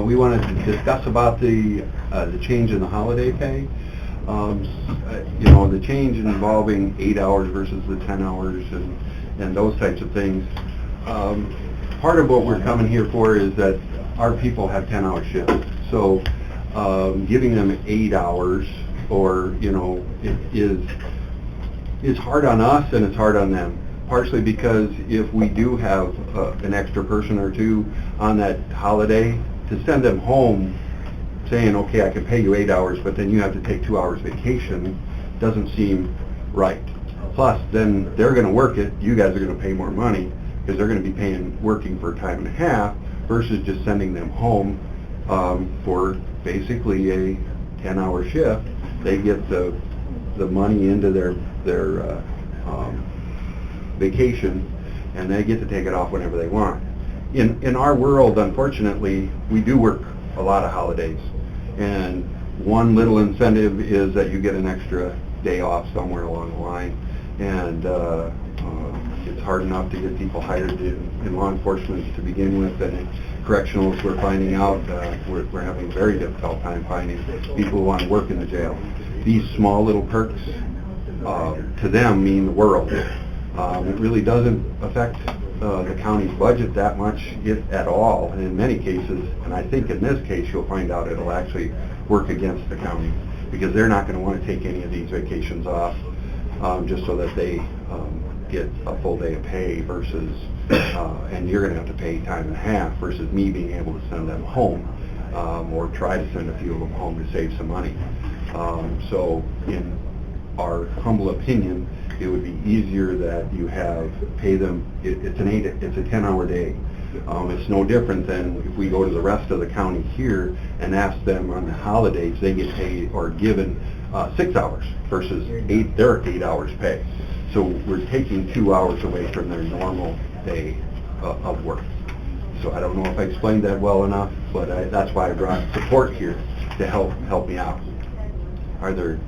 We wanted to discuss about the change in the holiday pay. The change involving 8 hours versus the 10 hours and those types of things. Part of what we're coming here for is that our people have 10-hour shifts. So giving them 8 hours is hard on us and it's hard on them. Partially because if we do have an extra person or two on that holiday, to send them home saying, okay, I can pay you 8 hours, but then you have to take 2 hours vacation, doesn't seem right. Plus, then they're going to work it, you guys are going to pay more money, because they're going to be working for time and a half, versus just sending them home for basically a 10-hour shift. They get the money into their vacation, and they get to take it off whenever they want. In our world, unfortunately, we do work a lot of holidays, and one little incentive is that you get an extra day off somewhere along the line, and it's hard enough to get people hired in law enforcement to begin with, and in correctionals we're finding out we're having a very difficult time finding people who want to work in the jail. These small little perks to them mean the world. It really doesn't affect the county's budget that much, if at all, and in many cases, and I think in this case you'll find out it'll actually work against the county, because they're not going to want to take any of these vacations off just so that they get a full day of pay versus, and you're going to have to pay time and a half versus me being able to send them home. or try to send a few of them home to save some money. So in our humble opinion, it would be easier that you pay them, it's a 10-hour day. It's no different than if we go to the rest of the county here and ask them on the holidays, they get paid or given 6 hours versus their 8 hours pay. So we're taking 2 hours away from their normal day of work. So I don't know if I explained that well enough, but that's why I brought support here to help me out. Are there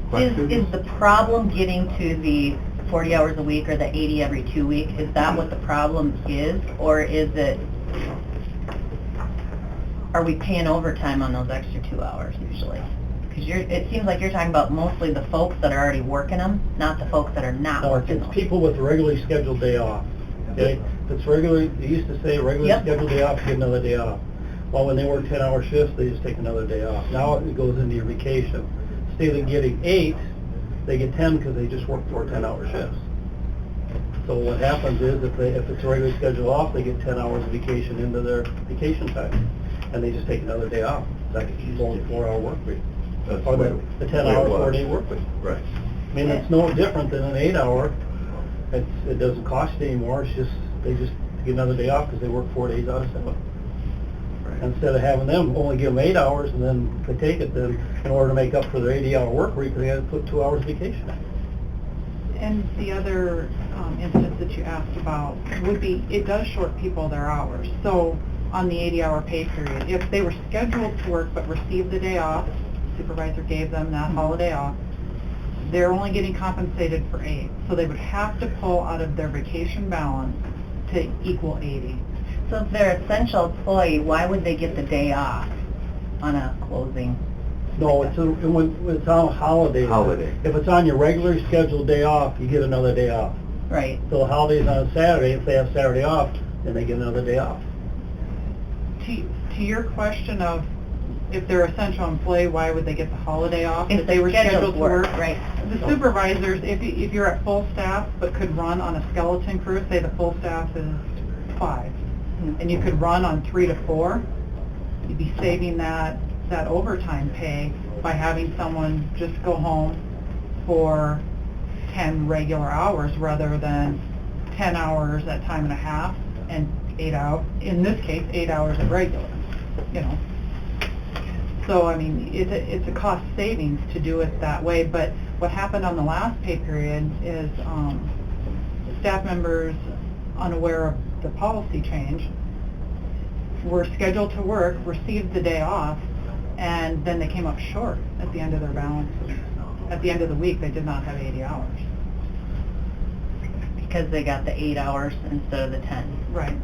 questions? Is the problem getting to the 40 hours a week or the 80 every 2 weeks? Is that what the problem is? Or is it, are we paying overtime on those extra 2 hours usually? Because it seems like you're talking about mostly the folks that are already working them, not the folks that are not working It's them. people with a regularly scheduled day off, okay? It's regularly, they used to say regularly Yep. scheduled day off, you get another day off. Well, when they work 10-hour shifts, they just take another day off. Now it goes into your vacation. Instead of getting 8, they get 10 because they just work 4 10-hour shifts. So what happens is if it's a regular schedule off, they get 10 hours of vacation into their vacation time, and they just take another day off. That's only 4-hour work week. That's Or the the way 10-hour, it was. 4-day work week. Right. I mean, it's no different than an 8-hour. It doesn't cost you anymore. It's just they just get another day off because they work 4 days out of 7. Right. Instead of having them only give them 8 hours and then they take it, then in order to make up for their 80-hour work week, they had to put 2 hours vacation in. And the other instance that you asked about would be, it does short people their hours. So on the 80-hour pay period, if they were scheduled to work but received the day off, supervisor gave them that holiday off, they're only getting compensated for 8. So they would have to pull out of their vacation balance to equal 80. So if they're an essential employee, why would they get the day off on a closing? No, when it's on holidays. Holiday. If it's on your regularly scheduled day off, you get another day off. Right. So the holiday's on a Saturday, if they have Saturday off, then they get another day off. To your question of if they're an essential employee, why would they get the holiday off? If they were scheduled to work, work? right. The supervisors, if you're at full staff but could run on a skeleton crew, say the full staff is 5, and you could run on 3 to 4, you'd be saving that overtime pay by having someone just go home for 10 regular hours rather than 10 hours at time and a half and 8 hours, in this case, 8 hours at regular, you know. So, I mean, it's a cost savings to do it that way, but what happened on the last pay period is staff members, unaware of the policy change, were scheduled to work, received the day off, and then they came up short at the end of their balance. At the end of the week, they did not have 80 hours. Because they got the 8 hours instead of the 10. Right.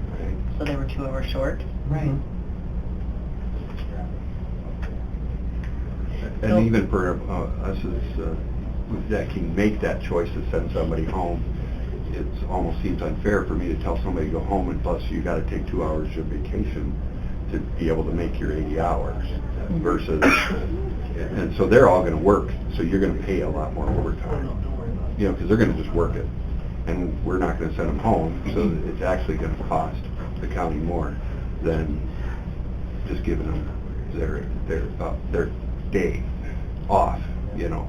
So they were 2 hours short. Right. And even for us that can make that choice to send somebody home, it almost seems unfair for me to tell somebody to go home and plus you got to take 2 hours of vacation to be able to make your 80 hours versus, and so they're all going to work, so you're going to pay a lot more overtime, you know, because they're going to just work it, and we're not going to send them home, so it's actually going to cost the county more than just giving them their day off, you know.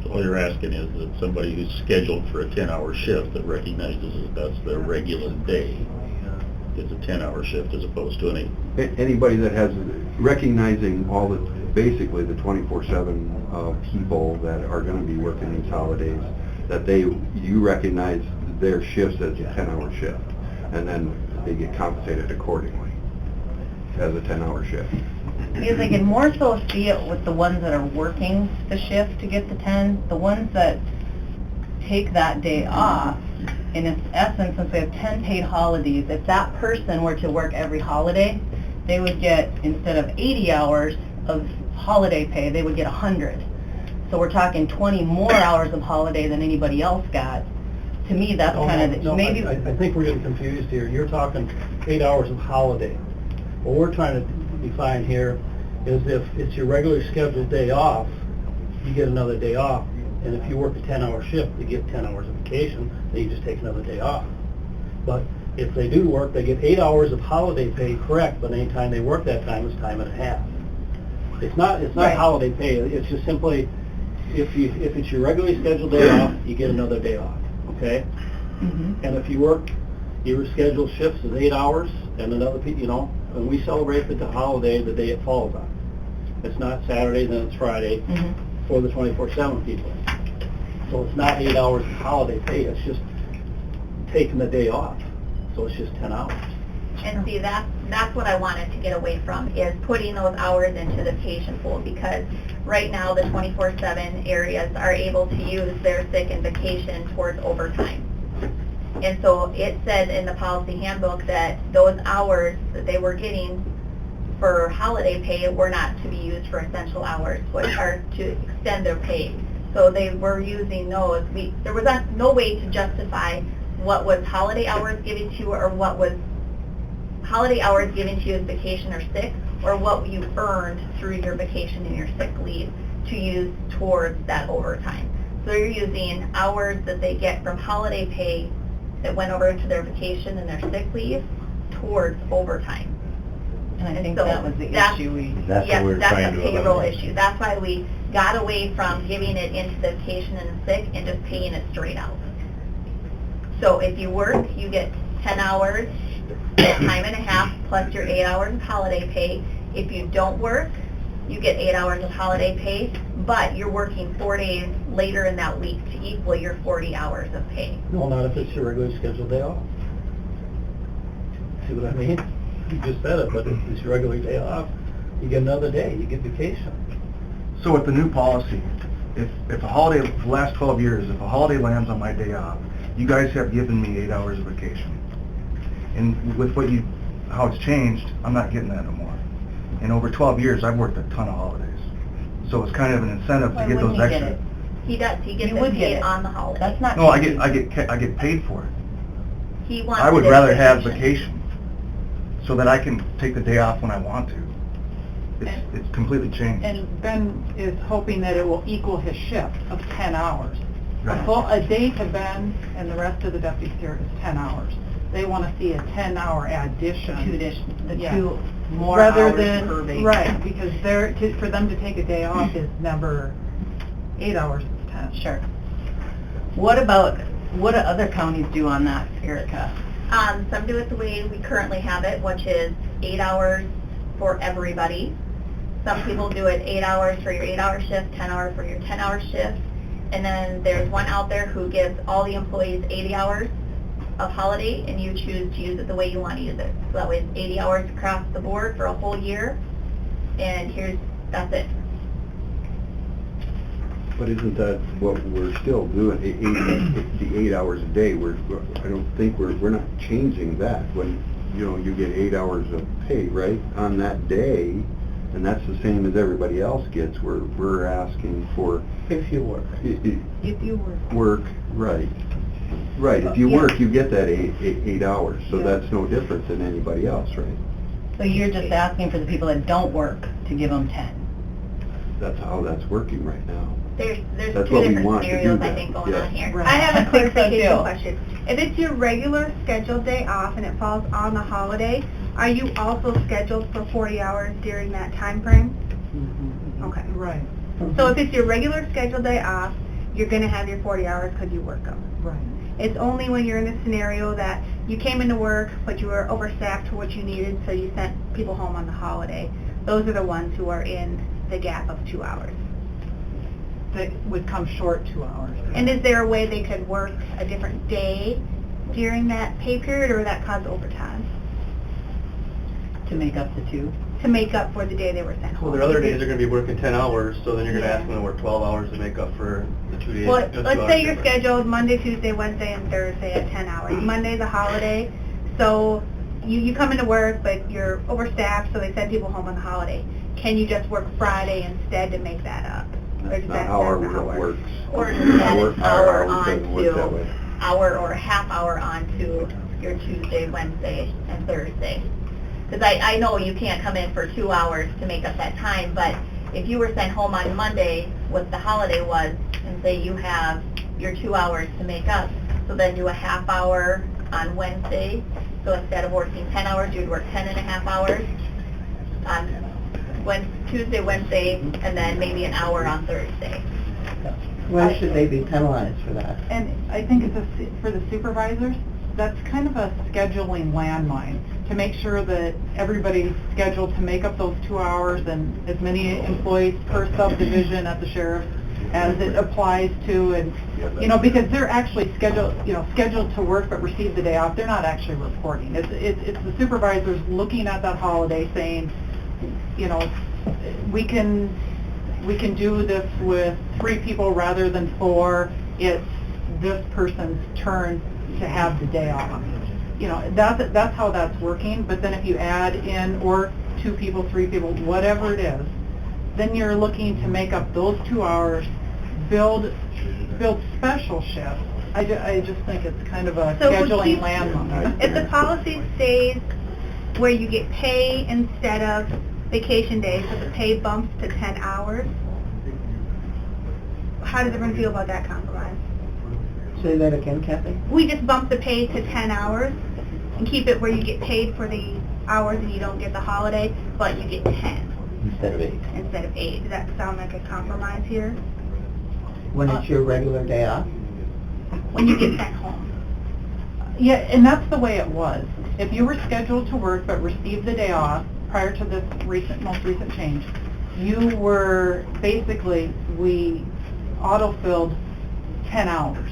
So all you're asking is that somebody who's scheduled for a 10-hour shift that recognizes that that's their regular day gets a 10-hour shift as opposed to an 8. Anybody that has, recognizing all the, basically the 24/7 people that are going to be working these holidays, that you recognize their shifts as a 10-hour shift, and then they get compensated accordingly as a 10-hour shift. Because I can more so see it with the ones that are working the shift to get the 10, the ones that take that day off. In its essence, since we have 10 paid holidays, if that person were to work every holiday, they would get, instead of 80 hours of holiday pay, they would get 100. So we're talking 20 more hours of holiday than anybody else got. To me, that's kind of, maybe... I think we're getting confused here. You're talking 8 hours of holiday. What we're trying to define here is if it's your regularly scheduled day off, you get another day off. And if you work a 10-hour shift, you get 10 hours of vacation, then you just take another day off. But If they do work, they get 8 hours of holiday pay, correct, but anytime they work that time is time and a half. It's not Right. holiday pay, it's just simply, if it's your regularly scheduled day off, you get another day off, okay? And if you work, your scheduled shifts is 8 hours, and another, and we celebrate the holiday the day it falls on. It's not Saturday, then it's Friday, for the 24/7 people. So it's not 8 hours of holiday pay, it's just taking the day off. So it's just 10 hours. And see, that's what I wanted to get away from, is putting those hours into the vacation pool, because right now the 24/7 areas are able to use their sick and vacation towards overtime. And so it said in the policy handbook that those hours that they were getting for holiday pay were not to be used for essential hours, or to extend their pay. So they were using those. There was no way to justify what was holiday hours given to you, or what was holiday hours given to you as vacation or sick, or what you earned through your vacation and your sick leave to use towards that overtime. So you're using hours that they get from holiday pay that went over into their vacation and their sick leave towards overtime. And I think so that was the that's- issue That's what we were trying to That's a payroll eliminate. issue. That's why we got away from giving it into the vacation and the sick and just paying it straight out. So if you work, you get 10 hours, time and a half, plus your 8 hours of holiday pay. If you don't work, you get 8 hours of holiday pay, but you're working 4 days later in that week to equal your 40 hours of pay. No, not if it's your regularly scheduled day off. See what I mean? You just said it, but if it's your regular day off, you get another day, you get vacation. So with the new policy, if a holiday, for the last 12 years, if a holiday lands on my day off, you guys have given me 8 hours of vacation. And with how it's changed, I'm not getting that no more. And over 12 years, I've worked a ton of holidays. So it's kind of an incentive to Why get those wouldn't he extra. get it? He does, he gets You it would get paid it. on the holiday. That's not. No, I changing. get paid for it. He wants I would it as rather have vacation, so that I can take the day off when I want to. It's completely changed. And Ben is hoping that it will equal his shift of 10 hours. Right. A day to Ben and the rest of the deputies here is 10 hours. They want to see a 10-hour addition. The Yeah. 2 more Rather hours than, per vacation. right, because for them to take a day off is never 8 hours, it's 10. Sure. What do other counties do on that, Erica? Some do it the way we currently have it, which is 8 hours for everybody. Some people do it 8 hours for your 8-hour shift, 10 hours for your 10-hour shift. And then there's one out there who gives all the employees 80 hours of holiday, and you choose to use it the way you want to use it. So that way it's 80 hours across the board for a whole year, and that's it. But isn't that what we're still doing, the 8 hours a day? I don't think we're not changing that. When, you get 8 hours of pay, right, on that day, and that's the same as everybody else gets. We're asking for... If you work. If you work. Work, right. Right, if you Yeah. work, you get that 8 hours, so that's no different than anybody else, right? So you're just asking for the people that don't work to give them 10? That's how that's working right now. There's That's two what we different want to do scenarios, I then, think, going yeah. on here. Right. I have a I think so, clarification too. question. If it's your regular scheduled day off and it falls on the holiday, are you also scheduled for 40 hours during that time frame? Okay. Right, So if it's your regular scheduled day off, you're going to have your 40 hours because you work them. right. It's only when you're in a scenario that you came into work, but you were overstaffed for what you needed, so you sent people home on the holiday. Those are the ones who are in the gap of 2 hours. That would come short 2 hours. And is there a way they could work a different day during that pay period, or would that cause overtime To make up the 2? to make up for the day they were sent home? Well, their other days are gonna be working 10 hours, so then you're gonna ask them to work 12 hours to make up for the 2 days. Well, 2 let's hours say you're difference. scheduled Monday, Tuesday, Wednesday, and Thursday at 10 hours. Monday's a holiday, so you come into work, but you're overstaffed, so they send people home on the holiday. Can you just work Friday instead to make that up? Or That's does not that how our not work works. Or Our add work- an our hour hours doesn't work that way. onto, hour or a half hour onto your Tuesday, Wednesday, and Thursday. Because I know you can't come in for 2 hours to make up that time, but if you were sent home on Monday, what the holiday was, and say you have your 2 hours to make up, so then do a half hour on Wednesday So instead of working 10 hours, you'd work 10 and a half hours on Tuesday, Wednesday, and then maybe an hour on Thursday. When should they be penalized for that? And I think for the supervisors, that's kind of a scheduling landmine, to make sure that everybody's scheduled to make up those 2 hours and as many employees per subdivision at the sheriff as it applies to, and, you know, because they're actually scheduled to work but receive the day off, they're not actually reporting. It's the supervisors looking at that holiday saying, you know, we can do this with 3 people rather than 4. It's this person's turn to have the day off. You know, that's how that's working. But then if you add in, or 2 people, 3 people, whatever it is, then you're looking to make up those 2 hours, build special shifts. I just think it's kind of a scheduling landmine. If the policy stays where you get pay instead of vacation days, so the pay bumps to 10 hours, how does everyone feel about that compromise? Say that again, Kathy? We just bump the pay to 10 hours and keep it where you get paid for the hours and you don't get the holiday, but you get 10 Instead of 8. instead of 8. Does that sound like a compromise here? When it's your regular day off? When you get sent home. Yeah, and that's the way it was. If you were scheduled to work but received the day off prior to this most recent change, you were basically, we auto-filled 10 hours.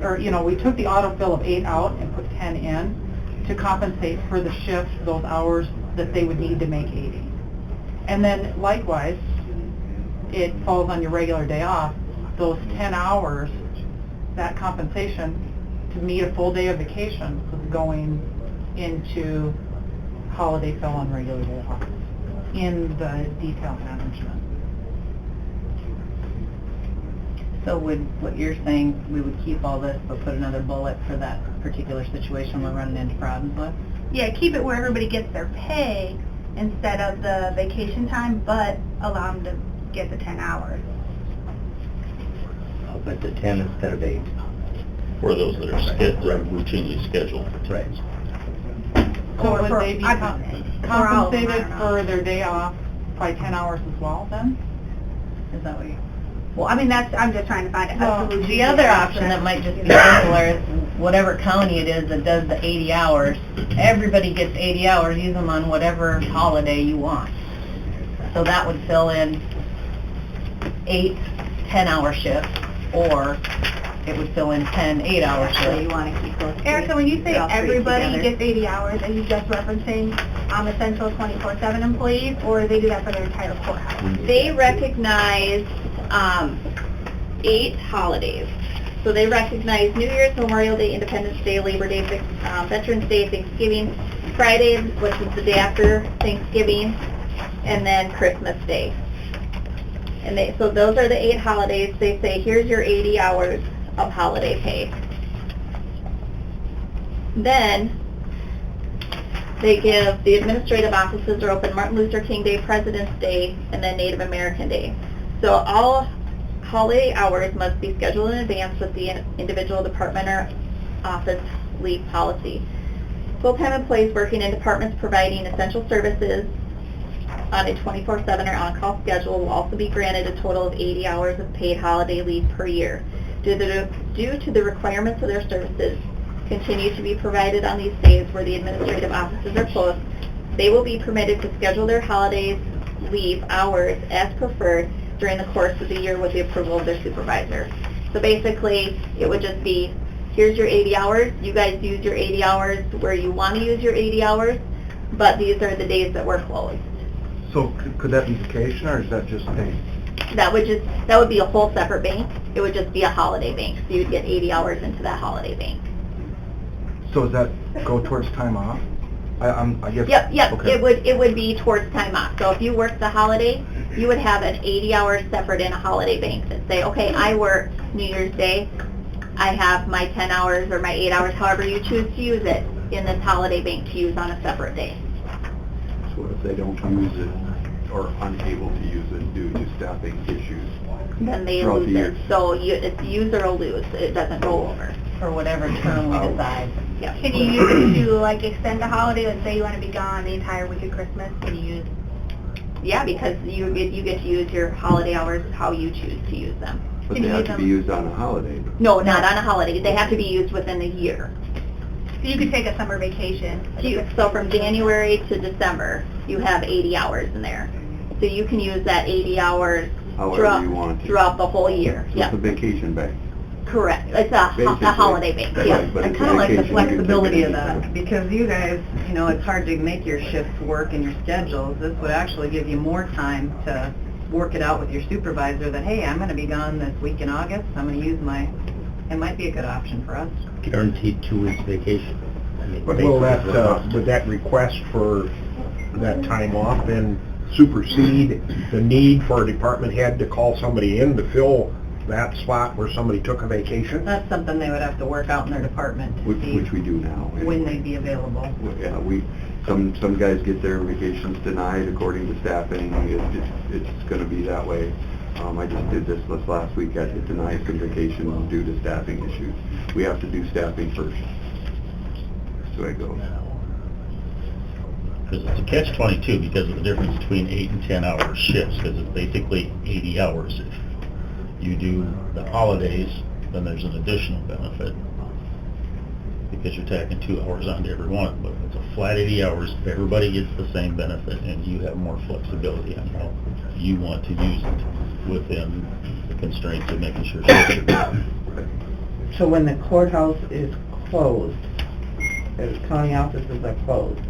Or, you know, we took the autofill of 8 out and put 10 in to compensate for the shift, those hours that they would need to make 80. And then likewise, it falls on your regular day off, those 10 hours, that compensation to meet a full day of vacation was going into holiday fill on regular day off in the detail management. So what you're saying, we would keep all this, but put another bullet for that particular situation we're running into problems with? Yeah, keep it where everybody gets their pay instead of the vacation time, but allow them to get the 10 hours. But the 10 instead of 8. For those that are routinely scheduled. Right. So Or would for- they be or all of them, compensated I don't know. for their day off by 10 hours as well then? Is that what you... Well, I mean, I'm just trying to find a Well, solution. the other option that might just be simpler is whatever county it is that does the 80 hours, everybody gets 80 hours, use them on whatever holiday you want. So that would fill in 8 10-hour shifts, or it would fill in 10 8-hour shifts. So you want to keep those three? Erica, when you say all three everybody together? gets 80 hours, are you just referencing essential 24/7 employees, or they do that for their entire courthouse? They recognize 8 holidays. So they recognize New Year's, Memorial Day, Independence Day, Labor Day, Veterans Day, Thanksgiving, Friday, which is the day after Thanksgiving, and then Christmas Day. And so those are the 8 holidays. They say, here's your 80 hours of holiday pay. Then they give, the administrative offices are open Martin Luther King Day, President's Day, and then Native American Day. So all holiday hours must be scheduled in advance with the individual department or office leave policy. Full-time employees working in departments providing essential services on a 24/7 or on-call schedule will also be granted a total of 80 hours of paid holiday leave per year. Due to the requirements of their services continue to be provided on these days where the administrative offices are closed, they will be permitted to schedule their holidays leave hours as preferred during the course of the year with the approval of their supervisor. So basically, it would just be, here's your 80 hours, you guys use your 80 hours where you want to use your 80 hours, but these are the days that we're closed. So could that be vacation, or is that just pay? That would be a whole separate bank. It would just be a holiday bank, so you'd get 80 hours into that holiday bank. So does that go towards time off? I guess... Yep, okay. it would be towards time off. So if you work the holiday, you would have an 80 hours separate in a holiday bank that say, okay, I work New Year's Day, I have my 10 hours or my 8 hours, however you choose to use it, in this holiday bank to use on a separate day. So if they don't use it, or unable to use it due to staffing issues, Then they throughout lose the year. it. So it's use or lose. It doesn't go over. for whatever term we decide. Yeah. Can you use it to like extend the holiday? Let's say you want to be gone the entire week of Christmas. Can you use? Yeah, because you get to use your holiday hours how you choose to use them. But Can they you have use to be them? used on a holiday. No, not on a holiday. They have to be used within a year. So you could take a summer vacation. So from January to December, you have 80 hours in there. So you can use that 80 hours However you want to. throughout the whole year. So Yeah, it's a vacation bank. correct. It's a Basically. holiday bank, Right, yeah. but I it's kind of like the vacation, you can take it flexibility of anytime. that, because you guys, you know, it's hard to make your shifts work and your schedules. This would actually give you more time to work it out with your supervisor that, hey, I'm going to be gone this week in August, I'm going to use it might be a good option for us. Guaranteed 2 weeks vacation. I mean, But will that, basically, would that request for that time off then supersede the need for a department head to call somebody in to fill that spot where somebody took a vacation? That's something they would have to work out in their department to see Which we do now. when anyway. they'd be available. Yeah, some guys get their vacations denied according to staffing. It's gonna be that way. I just did this last week. I had denied some vacation due to staffing issues. We have to do staffing first. That's the way it goes. Because it's a catch-22 because of the difference between 8 and 10-hour shifts, because it's basically 80 hours. If you do the holidays, then there's an additional benefit, because you're tacking 2 hours onto every one. But it's a flat 80 hours, everybody gets the same benefit, and you have more flexibility on how you want to use it within the constraints of making sure shifts are done. So when the courthouse is closed, the county offices are closed,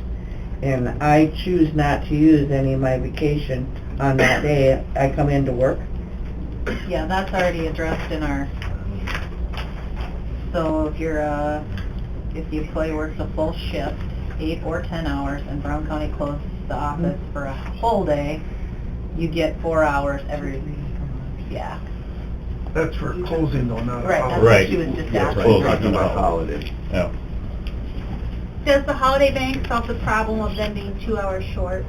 and I choose not to use any of my vacation on that day, I come into work? Yeah, that's already addressed in our, so if if the employee works a full shift, 8 or 10 hours, and Brown County closes the office for a whole day, you get 4 hours every, yeah. That's for closing though, not Right, that's Right. what she was just That's asking. right. Talking about holiday. Yeah. Does the holiday bank solve the problem of them being 2 hours short?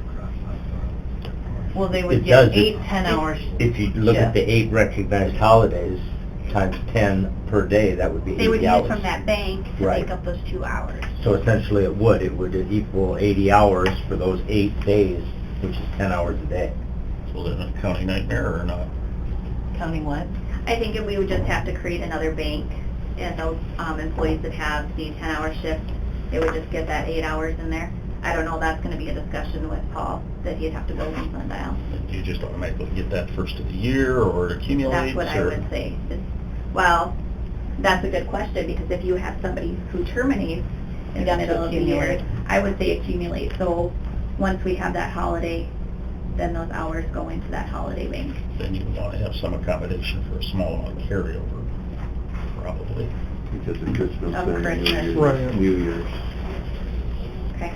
Well, they would It get does. 8 10-hour if you look at the 8 recognized holidays times 10 per day, that would be 80 They would hours. use from that bank to Right. make up those 2 hours. So essentially it would equal 80 hours for those 8 days, which is 10 hours a day. So then a county nightmare or not? Counting what? I think if we would just have to create another bank, and those employees that have the 10-hour shift, they would just get that 8 hours in there. I don't know, that's going to be a discussion with Paul, that he'd have to go in Sundial. Do you just automatically get that first of the year, or it accumulates? That's what I or- would say. Well, that's a good question, because if you have somebody who terminates in the You'd have to middle of the year, accumulate. I would say accumulate. So once we have that holiday, then those hours go into that holiday bank. Then you want to have some accommodation for a small amount of carryover, probably. Because of Christmas Of and Christmas. Right. New Year's. Okay.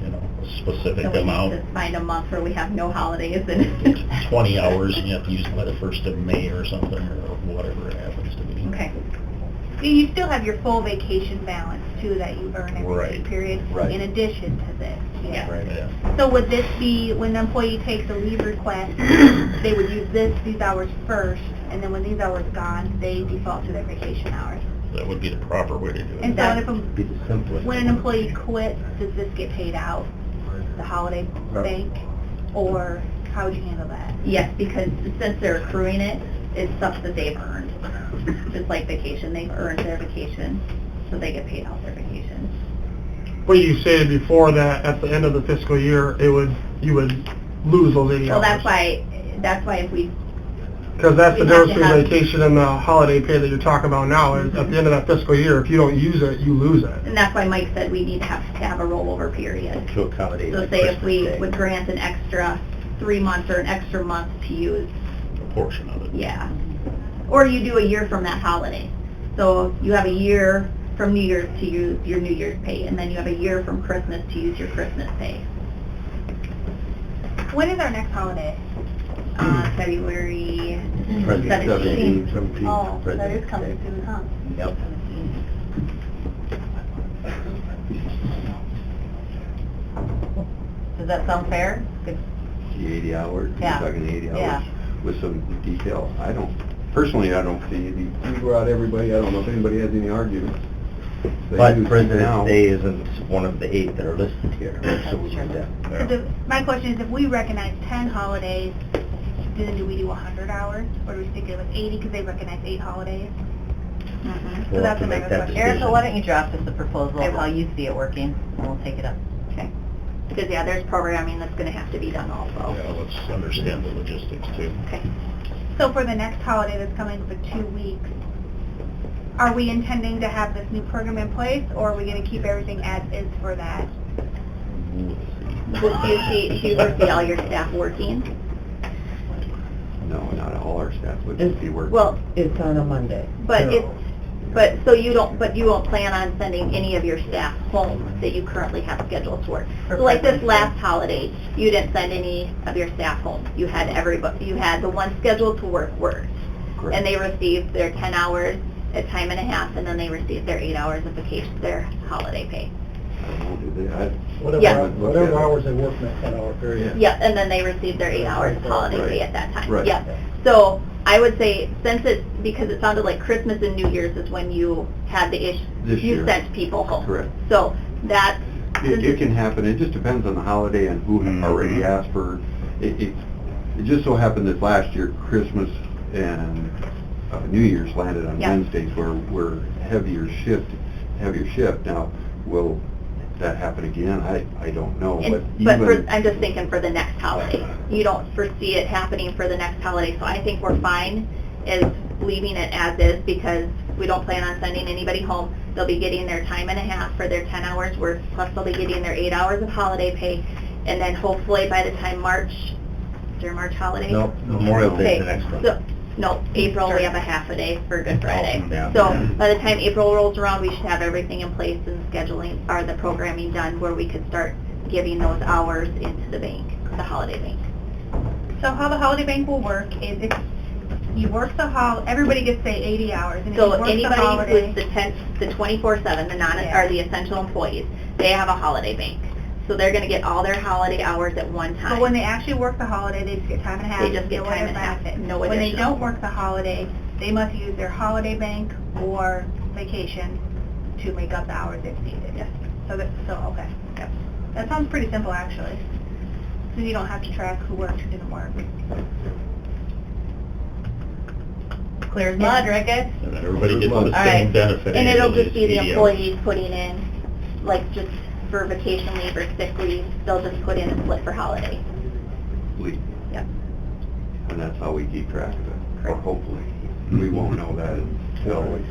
You know, a specific So we need amount. to find a month where we have no holidays and... 20 hours, and you have to use it by the 1st of May or something, or whatever it happens to be. Okay. You still have your full vacation balance too that you earn every Right. pay period, Right. in addition to this. Yeah. Right. Yeah. So would this be, when the employee takes a leave request, they would use these hours first, and then when these hours gone, they default to their vacation hours? That would be the proper way to do And it. so if Be the simplest. when an employee quits, does this get paid out, the holiday bank, or how would you handle that? Yes, because since they're accruing it, it's stuff that they've earned. Just like vacation, they've earned their vacation, so they get paid out their vacation. But you stated before that at the end of the fiscal year, you would lose those 80 Well, hours. that's why if we, Because that's the we have difference to between vacation and the holiday pay that you're talking about now, is at the end of that fiscal year, if you don't use it, you lose it. and that's why Mike said we need to have a rollover period. To accommodate So like say if Christmas we Day. would grant an extra 3 months or an extra month to use, A portion of it. yeah. Or you do a year from that holiday. So you have a year from New Year's to use your New Year's pay, and then you have a year from Christmas to use your Christmas pay. When is our next holiday? February President's 17th. 17th. Oh, that President's is coming Day. soon, huh? Yep. Does that sound fair? Good. The 80 hours, you're Yeah. talking 80 hours Yeah. with some detail. I don't personally, I don't see, you go out everybody, I don't know if anybody has any arguments. They But do President's now. Day isn't one of the 8 that are listed here, so we need that. My question is, if we recognize 10 holidays, then do we do 100 hours? Or do we stick it with 80 because they recognize 8 holidays? We'll that's have to make another that question. decision. Erica, why don't you draft us a proposal I of will. how you see it working, and we'll take it up. Okay. Because, yeah, there's programming that's going to have to be done also. Yeah, let's understand the logistics too. Okay. So for the next holiday that's coming up in 2 weeks, are we intending to have this new program in place, or are we going to keep everything as is for that? Do you foresee all your staff working? No, not all our staff would be working. Well, It's on a Monday. but so you won't plan on sending any of your staff home that you currently have scheduled to work. For So like this President's Day. last holiday, you didn't send any of your staff home. You had you had the ones scheduled to work worked. Correct. And they received their 10 hours at time and a half, and then they received their 8 hours of vacation, their holiday pay. I don't know, do they? Yeah. Whatever hours they work in that 10-hour period. Yeah, and then they received their 8 hours of holiday Right. pay at that time. Right. Yeah. So I would say, because it sounded like Christmas and New Year's is when you had the issue, This you year. sent people home. Correct. So that, It can happen, it just depends on the holiday and who already asked for, it just so happened that last year, Christmas and New Year's landed on Yeah. Wednesdays where we're heavier shift. Now, will that happen again? I don't know, but even... I'm just thinking for the next holiday. You don't foresee it happening for the next holiday, so I think we're fine is leaving it as is because we don't plan on sending anybody home. They'll be getting their time and a half for their 10 hours work, plus they'll be getting their 8 hours of holiday pay, and then hopefully by the time March, is there a March holiday? No, Memorial Day is the Okay, next one. so- No, April, we have a half a day for Good Friday. yeah. So by the time April rolls around, we should have everything in place and scheduling, or the programming done where we could start giving those hours into the bank, the holiday bank. So how the holiday bank will work is if you work everybody gets, say, 80 hours. And if you So work the anybody holiday- who's the 24/7, or the essential employees, they have a holiday bank. So they're gonna get all their holiday hours at one time. But when they actually work the holiday, they just get time and a half. They just get no time other and a half, benefit. no When they additional. don't work the holiday, they must use their holiday bank or vacation to make up the hours if needed. Yes. Okay. Yep. That sounds pretty simple, actually. So you don't have to track who worked, who didn't work. Clear as mud, right, guys? And then everybody gets the All right. same benefit. And it'll annually just as be the 80 hours. employees putting in, like, just for vacation leave or sick leave, they'll just put in a slip for holiday. Leave. Yep. And that's how we keep track of it, or Correct. hopefully. We won't know that until we go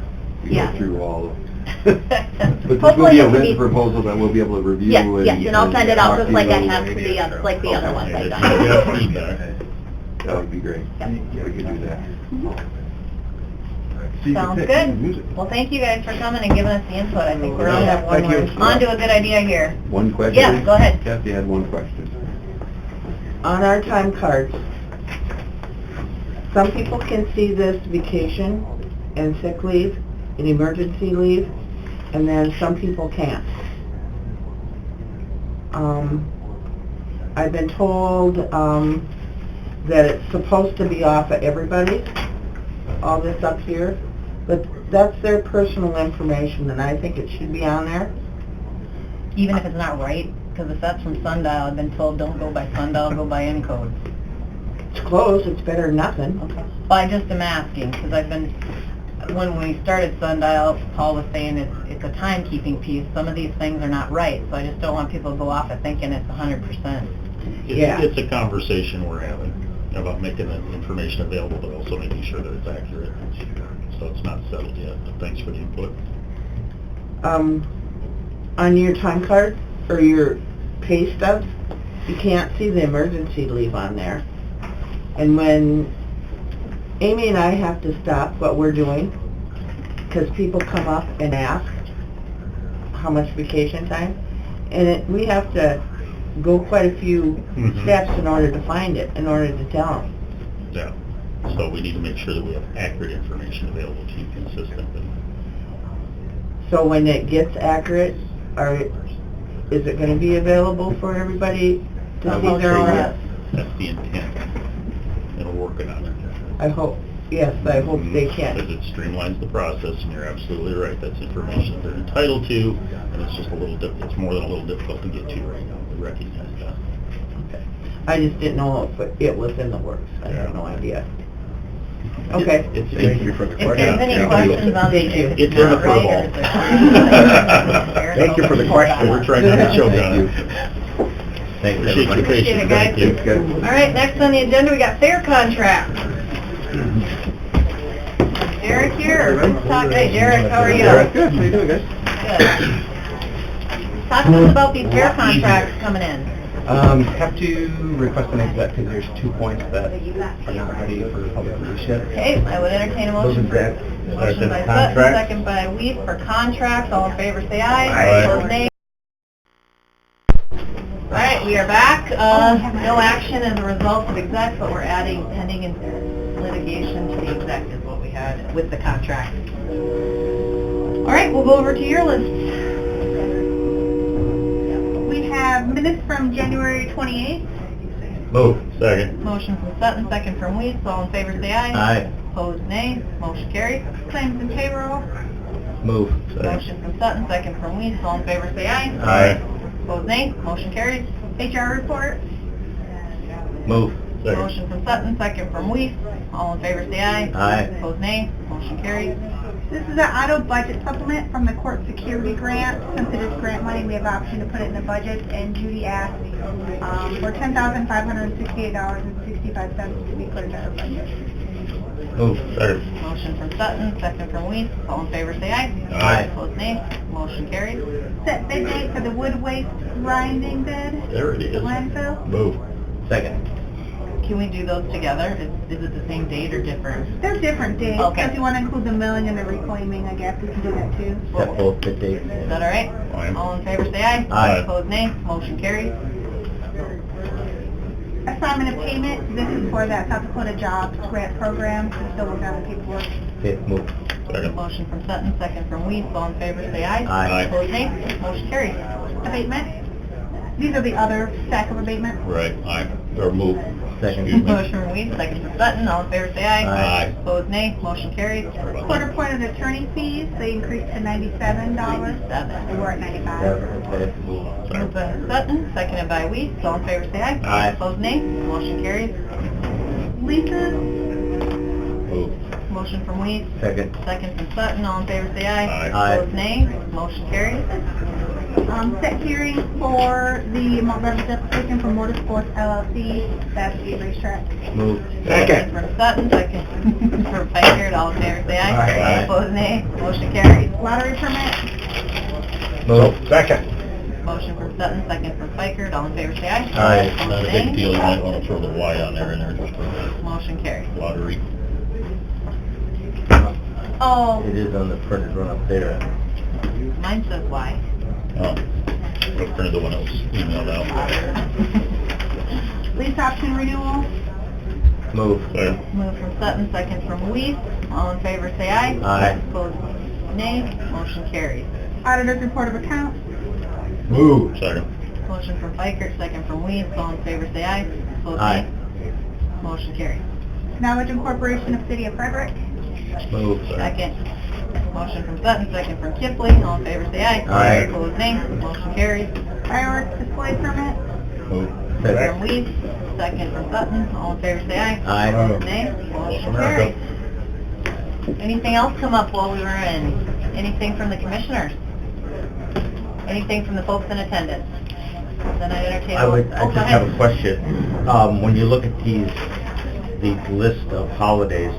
Yeah. through all of... But this will Hopefully be a it can written be- proposal that we'll be able to review Yes, and... yes, and I'll send it out just talk like I you have to the other, like the other ones I've And if done. you get feedback, That would be great. Yep. We could do that. Sounds good. Well, thank you guys for coming and giving us the input. I think we're on Yeah, thank you. on to a good idea here. One question? Yeah, go ahead. Kathy had one question. On our time cards, some people can see this vacation and sick leave and emergency leave, and then some people can't. I've been told, that it's supposed to be off of everybody, all this up here, but that's their personal information, and I think it should be on there. Even if it's not right, because if that's from Sundial, I've been told don't go by Sundial, go by Encode. It's closed, it's better than nothing. Okay. Well, I just am asking, because when we started Sundial, Paul was saying it's a timekeeping piece. Some of these things are not right, so I just don't want people to go off it thinking it's 100%. Yeah. It's a conversation we're having about making the information available, but also making sure that it's accurate. So it's not settled yet, but thanks for the input. On your time card, or your pay stubs, you can't see the emergency leave on there. And when Amy and I have to stop what we're doing, because people come up and ask how much vacation time, and we have to go quite a few steps in order to find it, in order to tell them. Yeah. So we need to make sure that we have accurate information available to you consistently. So when it gets accurate, is it gonna be available for everybody to see their own? That's the intent. And we're working on it. I hope, yes, I hope they can. Because it streamlines the process, and you're absolutely right, that's information that they're entitled to, and it's just a little it's more than a little difficult to get to right now, we recognize that. Okay. I just didn't know if it was in the works. I had no idea. Okay. Thank you for the If there's any questions on Thank you. It's in the furball. Thank you for the question. We're trying not to choke on it. Thank you, Appreciate your everybody. Appreciate it, patience, guys. thank you. All right, next on the agenda, we got fair contracts. Derek here. Let's talk. Hey, Derek, how are you? Good, how you doing, guys? Good. Talk to us about these fair contracts coming in. Have to request an exec because there's 2 points that are not ready for public release yet. Okay, I would entertain a motion for, motion by Sutton, second by Weiss for contracts. All in favor, say aye. Aye. Opposed, nay. All right, we are back. No action as a result of exec, but we're adding pending in litigation to the exec is what we had with the contract. All right, we'll go over to your list. We have minutes from January 28th. Move. Second. Motion from Sutton, second from Weiss. All in favor, say aye. Aye. Opposed, nay. Motion carries. Claims and payroll. Move. Motion from Sutton, second from Weiss. All in favor, say aye. Aye. Opposed, nay. Motion carries. HR report. Move. Second. Motion from Sutton, second from Weiss. All in favor, say aye. Aye. Opposed, nay. Motion carries. This is an auto budget supplement from the court security grant. Since it is grant money, we have option to put it in the budget, and Judy asked for $10,568.65 to be put into her budget. Move. Second. Motion from Sutton, second from Weiss. All in favor, say aye. Aye. Opposed, nay. Motion carries. Set bid date for the wood waste grinding bid. There it is. Landfill. Move. Second. Can we do those together? Is it the same date or different? They're different dates. Okay. So if you want to include the milling and the reclaiming, I guess we can do that too. Set both bid dates. Is that all right? Fine. All in favor, say aye. Aye. Opposed, nay. Motion carries. Assignment of payment, this is for that South Dakota Jobs Grant Program, we're still working on the paperwork. Okay, move. Second. Motion from Sutton, second from Weiss. All in favor, say aye. Aye. Opposed, nay. Motion carries. Abatement, these are the other stack of abatements. Right, aye. Or move. Second. Excuse me. Motion from Weiss, second from Sutton. All in favor, say aye. Aye. Opposed, nay. Motion carries. Court-appointed attorney fees, they increased to $97. They were at $95. Seven. Okay, move. Moved by Sutton, seconded by Weiss. All in favor, say aye. Aye. Opposed, nay. Motion carries. Leases, Move. Motion from Weiss, Second. second from Sutton. All in favor, say aye. Aye. Opposed, nay. Motion carries. set hearing for the Mount Beverage application for Motorsports LLC, that's the racetrack. Move. Motion from Sutton, second from Fikert. All in favor, say aye. Aye. Opposed, nay. Motion carries. Lottery permit, Move. Second. Motion from Sutton, second from Fikert. All in favor, say aye. Aye. Opposed, Not a nay. big deal, you might want to throw the Y on there in there just for Motion carries. lottery. Oh, It is on the printed run up there. mine says Y. Oh, I printed the one that was emailed out. lease option renewal, Move. Second. Move from Sutton, second from Weiss. All in favor, say aye. Aye. Opposed, nay. Motion carries. auditor's report of accounts, Move. Second. Motion from Fikert, second from Weiss. All in favor, say aye. Opposed, Aye. nay. Motion carries. knowledge incorporation of City of Frederick, Move. Second. Motion from Sutton, second from Kipling. All in favor, say aye. Aye. Opposed, nay. Motion carries. fireworks display permit, Move. From Second. Weiss, second from Sutton. All in favor, say aye. Aye. Opposed, nay. Motion carries. Anything else come up while we were in? Anything from the commissioners? Anything from the folks in attendance? Then I entertain. I would, Oh, I go just ahead. have a question. When you look at these list of holidays,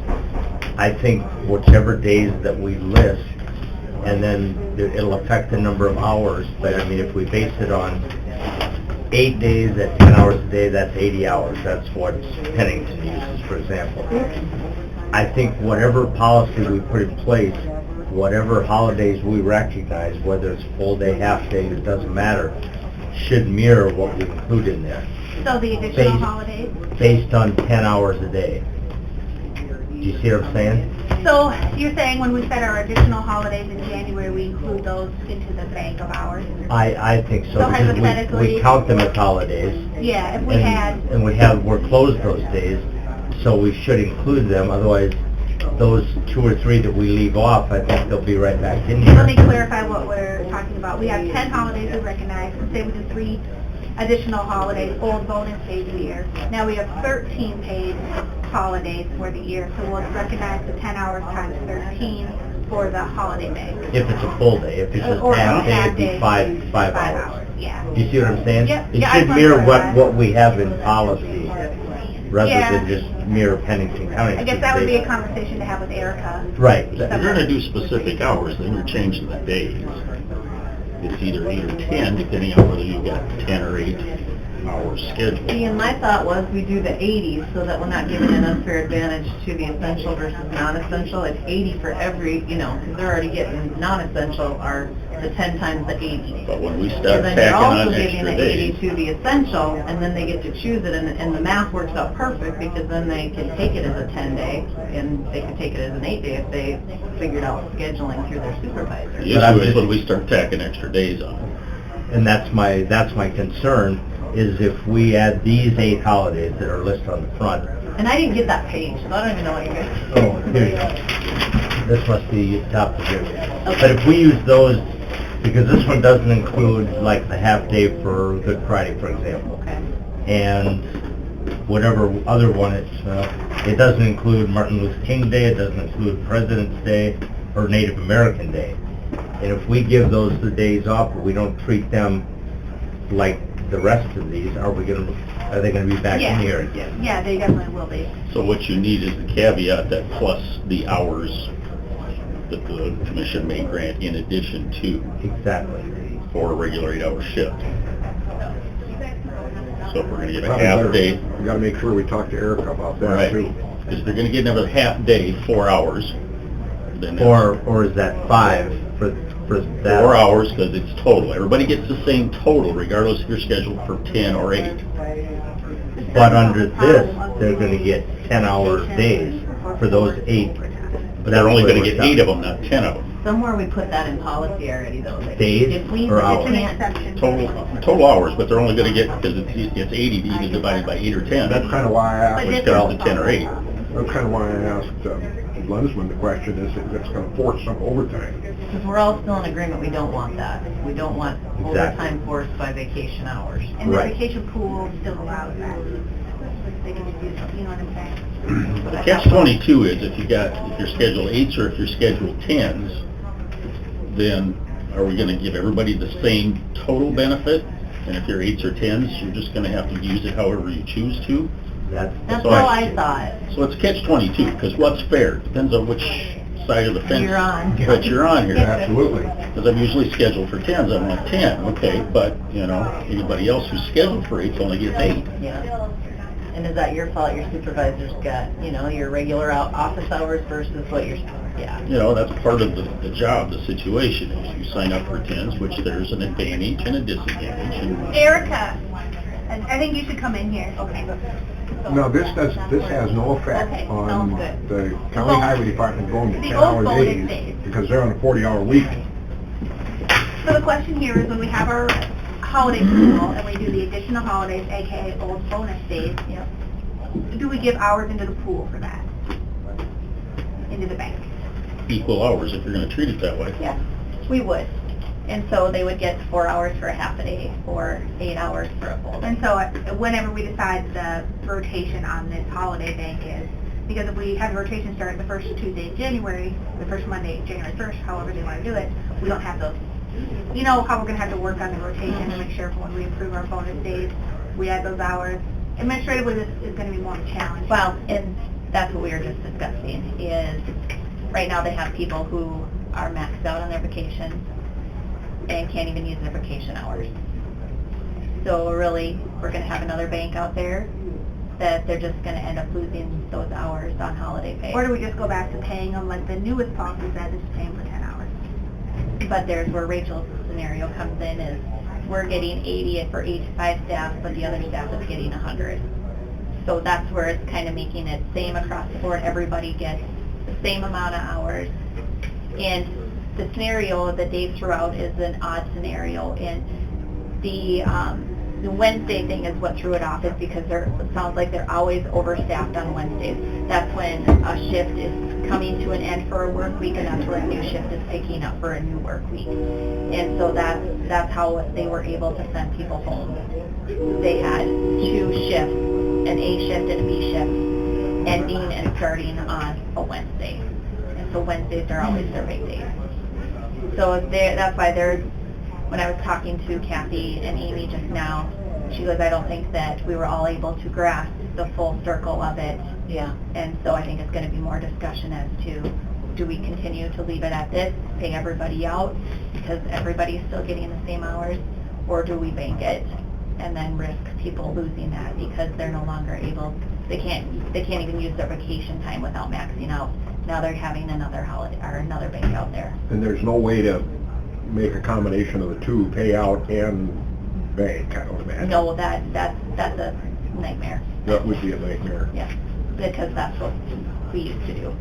I think whichever days that we list, and then it'll affect the number of hours, but I mean, if we base it on 8 days at 10 hours a day, that's 80 hours. That's what Pennington uses, for example. I think whatever policy we put in place, whatever holidays we recognize, whether it's full day, half day, it doesn't matter, should mirror what we include in there, so the additional Base. holidays. based on 10 hours a day. Do you see what I'm saying? So you're saying when we set our additional holidays in January, we include those into the bank of hours? I think so, So because hypothetically- we count them as holidays. Yeah, if we had, And we're closed those days, so we should include them, otherwise those 2 or 3 that we leave off, I think they'll be right back in here. Let me clarify what we're talking about. We have 10 holidays we recognize, and say we do 3 additional holidays, old bonus days a year. Now we have 13 paid holidays for the year, so we'll recognize the 10 hours times 13 for the holiday bank. If it's a full day, if it's just Or half day, it'd day, be five hours. Yeah. You see what I'm saying? Yep. It Yeah, I should mirror understand that. what we have in policy, rather Yeah. than just mirror Pennington County. I guess that would be a conversation to have with Erica. Right. If you're gonna do specific hours, then you're changing the days. It's either 8 or 10, depending on whether you've got 10 or 8 hours scheduled. See, and my thought was we do the 80 so that we're not giving an unfair advantage to the essential versus non-essential. It's 80 for every, because they're already getting non-essential are the 10 times the 80. But when we So start then you're tacking also on giving extra the 80 days, to the essential, and then they get to choose it, and the math works out perfect, because then they can take it as a 10-day, and they can take it as an 8-day if they figured out scheduling through their supervisor. the issue is when we start tacking extra days on. And that's my concern, is if we add these 8 holidays that are listed on the front. And I didn't get that page, so I don't even know what you guys... Oh, here you go. This must be top of here. But if we use those, because this one doesn't include like the half day for Good Friday, for example. Okay. And whatever other one it doesn't include Martin Luther King Day, it doesn't include President's Day or Native American Day. And if we give those the days off, but we don't treat them like the rest of these, are they gonna be back in here again? Yeah, they definitely will be. So what you need is the caveat that plus the hours that the commission may grant in addition to. Exactly. For a regular 8-hour shift. So if we're gonna get a Probably half better. day, We gotta make sure we talk to Erica about that right, too. because they're gonna get another half day, 4 hours, then that's Or is that 5 for that? 4 hours, because it's total. Everybody gets the same total, regardless if you're scheduled for 10 or 8. But under this, they're gonna get 10-hour days for those 8. But they're only gonna get 8 of them, not 10 of them. Somewhere we put that in policy already, though. that Days if we or hours? can't- Total hours, but they're only gonna get, because it's 80 to even divided by 8 or 10. That's kind of why I asked. Which comes to 10 or 8. That's kind of why I asked Lensman the question, is if it's going to force some overtime. Because we're all still in agreement, we don't want that. We don't want overtime forced by vacation hours. And the Right. vacation pool still allows that. They can just do something, you know what I'm saying? The catch-22 is if you're scheduled 8s or if you're scheduled 10s, then are we gonna give everybody the same total benefit? And if you're 8s or 10s, you're just gonna have to use it however you choose to? That's So how I saw it. So it's catch-22, because what's fair? Depends on which side of the fence You're on. that you're on here. Absolutely. Because I'm usually scheduled for 10s, I want 10, okay, but, anybody else who's scheduled for 8s only gets 8. Yeah. And is that your fault, your supervisor's got, your regular office hours versus what you're, yeah. That's part of the job, the situation, is you sign up for 10s, which there's an advantage and a disadvantage. And Erica, I think you should come in here. Okay. No, this has no effect Okay, on sounds good. the county highway department going to The 10-hour old bonus days, days. because they're on a 40-hour week. So the question here is when we have our holiday pool and we do the additional holidays, aka old bonus days, do we give hours into the pool for that? Into the bank? equal hours if you're gonna treat it that way. Yes, we would. And so they would get 4 hours for a half a day or 8 hours for a full day. And so whenever we decide the rotation on this holiday bank is, because if we have the rotation start the first Tuesday of January, the first Monday, January 1st, however they want to do it, we don't have those. You know how we're going to have to work on the rotation to make sure when we approve our bonus days, we add those hours. Administratively, this is going to be more of a challenge. Well, and that's what we were just discussing, is right now they have people who are maxed out on their vacation and can't even use their vacation hours. So really, we're going to have another bank out there that they're just going to end up losing those hours on holiday pay. Or do we just go back to paying them like the newest policy says, is paying for 10 hours? But there's where Rachel's scenario comes in, is we're getting 80 for each 5 staff, but the other staff is getting 100. So that's where it's kind of making it same across the board. Everybody gets the same amount of hours. And the scenario that Dave threw out is an odd scenario. And the the Wednesday thing is what threw it off, is because it sounds like they're always overstaffed on Wednesdays. That's when a shift is coming to an end for a work week, and that's where a new shift is picking up for a new work week. And so that's how they were able to send people home. They had 2 shifts, an A shift and a B shift, ending and starting on a Wednesday. And so Wednesdays are always their big days. So that's why when I was talking to Kathy and Amy just now, she goes, I don't think that we were all able to grasp the full circle of it. Yeah. And so I think it's going to be more discussion as to, do we continue to leave it at this, pay everybody out because everybody's still getting the same hours, or do we bank it and then risk people losing that because they're no longer able, they can't even use their vacation time without maxing out. Now they're having another holiday or another bank out there. And there's no way to make a combination of the two, pay out and bank, I don't imagine. No, that's a nightmare. That would be a nightmare. Yeah, because that's what we used to do.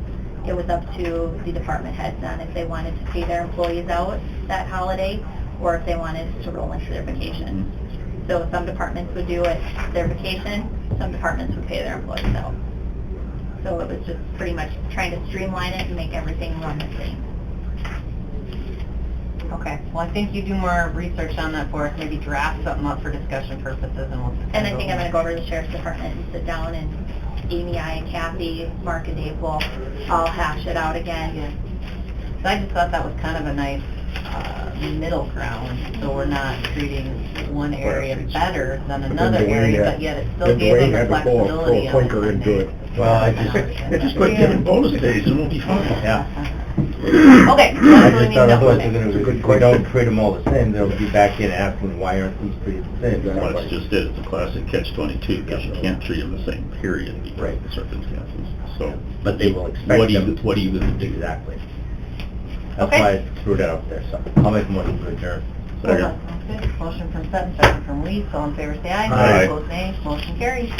It was up to the department heads on if they wanted to pay their employees out that holiday, or if they wanted to roll into their vacation. So some departments would do it their vacation, some departments would pay their employees out. So it was just pretty much trying to streamline it and make everything run the same. Okay, well, I think you do more research on that for us, maybe draft something up for discussion purposes, and we'll... And I think I'm going to go over to the sheriff's department and sit down, and Amy, I, and Kathy, Mark, and Dave will all hash it out again. Yeah. So I just thought that was kind of a nice middle ground, so we're not treating one area better than another area, but yet it still gave them the flexibility throw a on clinker into it. Well, I just quit giving bonus days and we'll be fine. Yeah. Okay, I that's what we just need thought to otherwise know. they're gonna, if we don't treat them all the same, they'll be back in asking, why aren't these treated the same? Well, that's just it, it's a classic catch-22, because you can't treat them the same, period, because of the circumstances, so. But they will expect What are them you, what are you gonna do? Exactly. That's Okay. why I threw that out there, so I'll make a motion to adjourn. Okay, motion from Sutton, second from Lee, so all in favor say aye. Aye. Opposed nay, motion carries.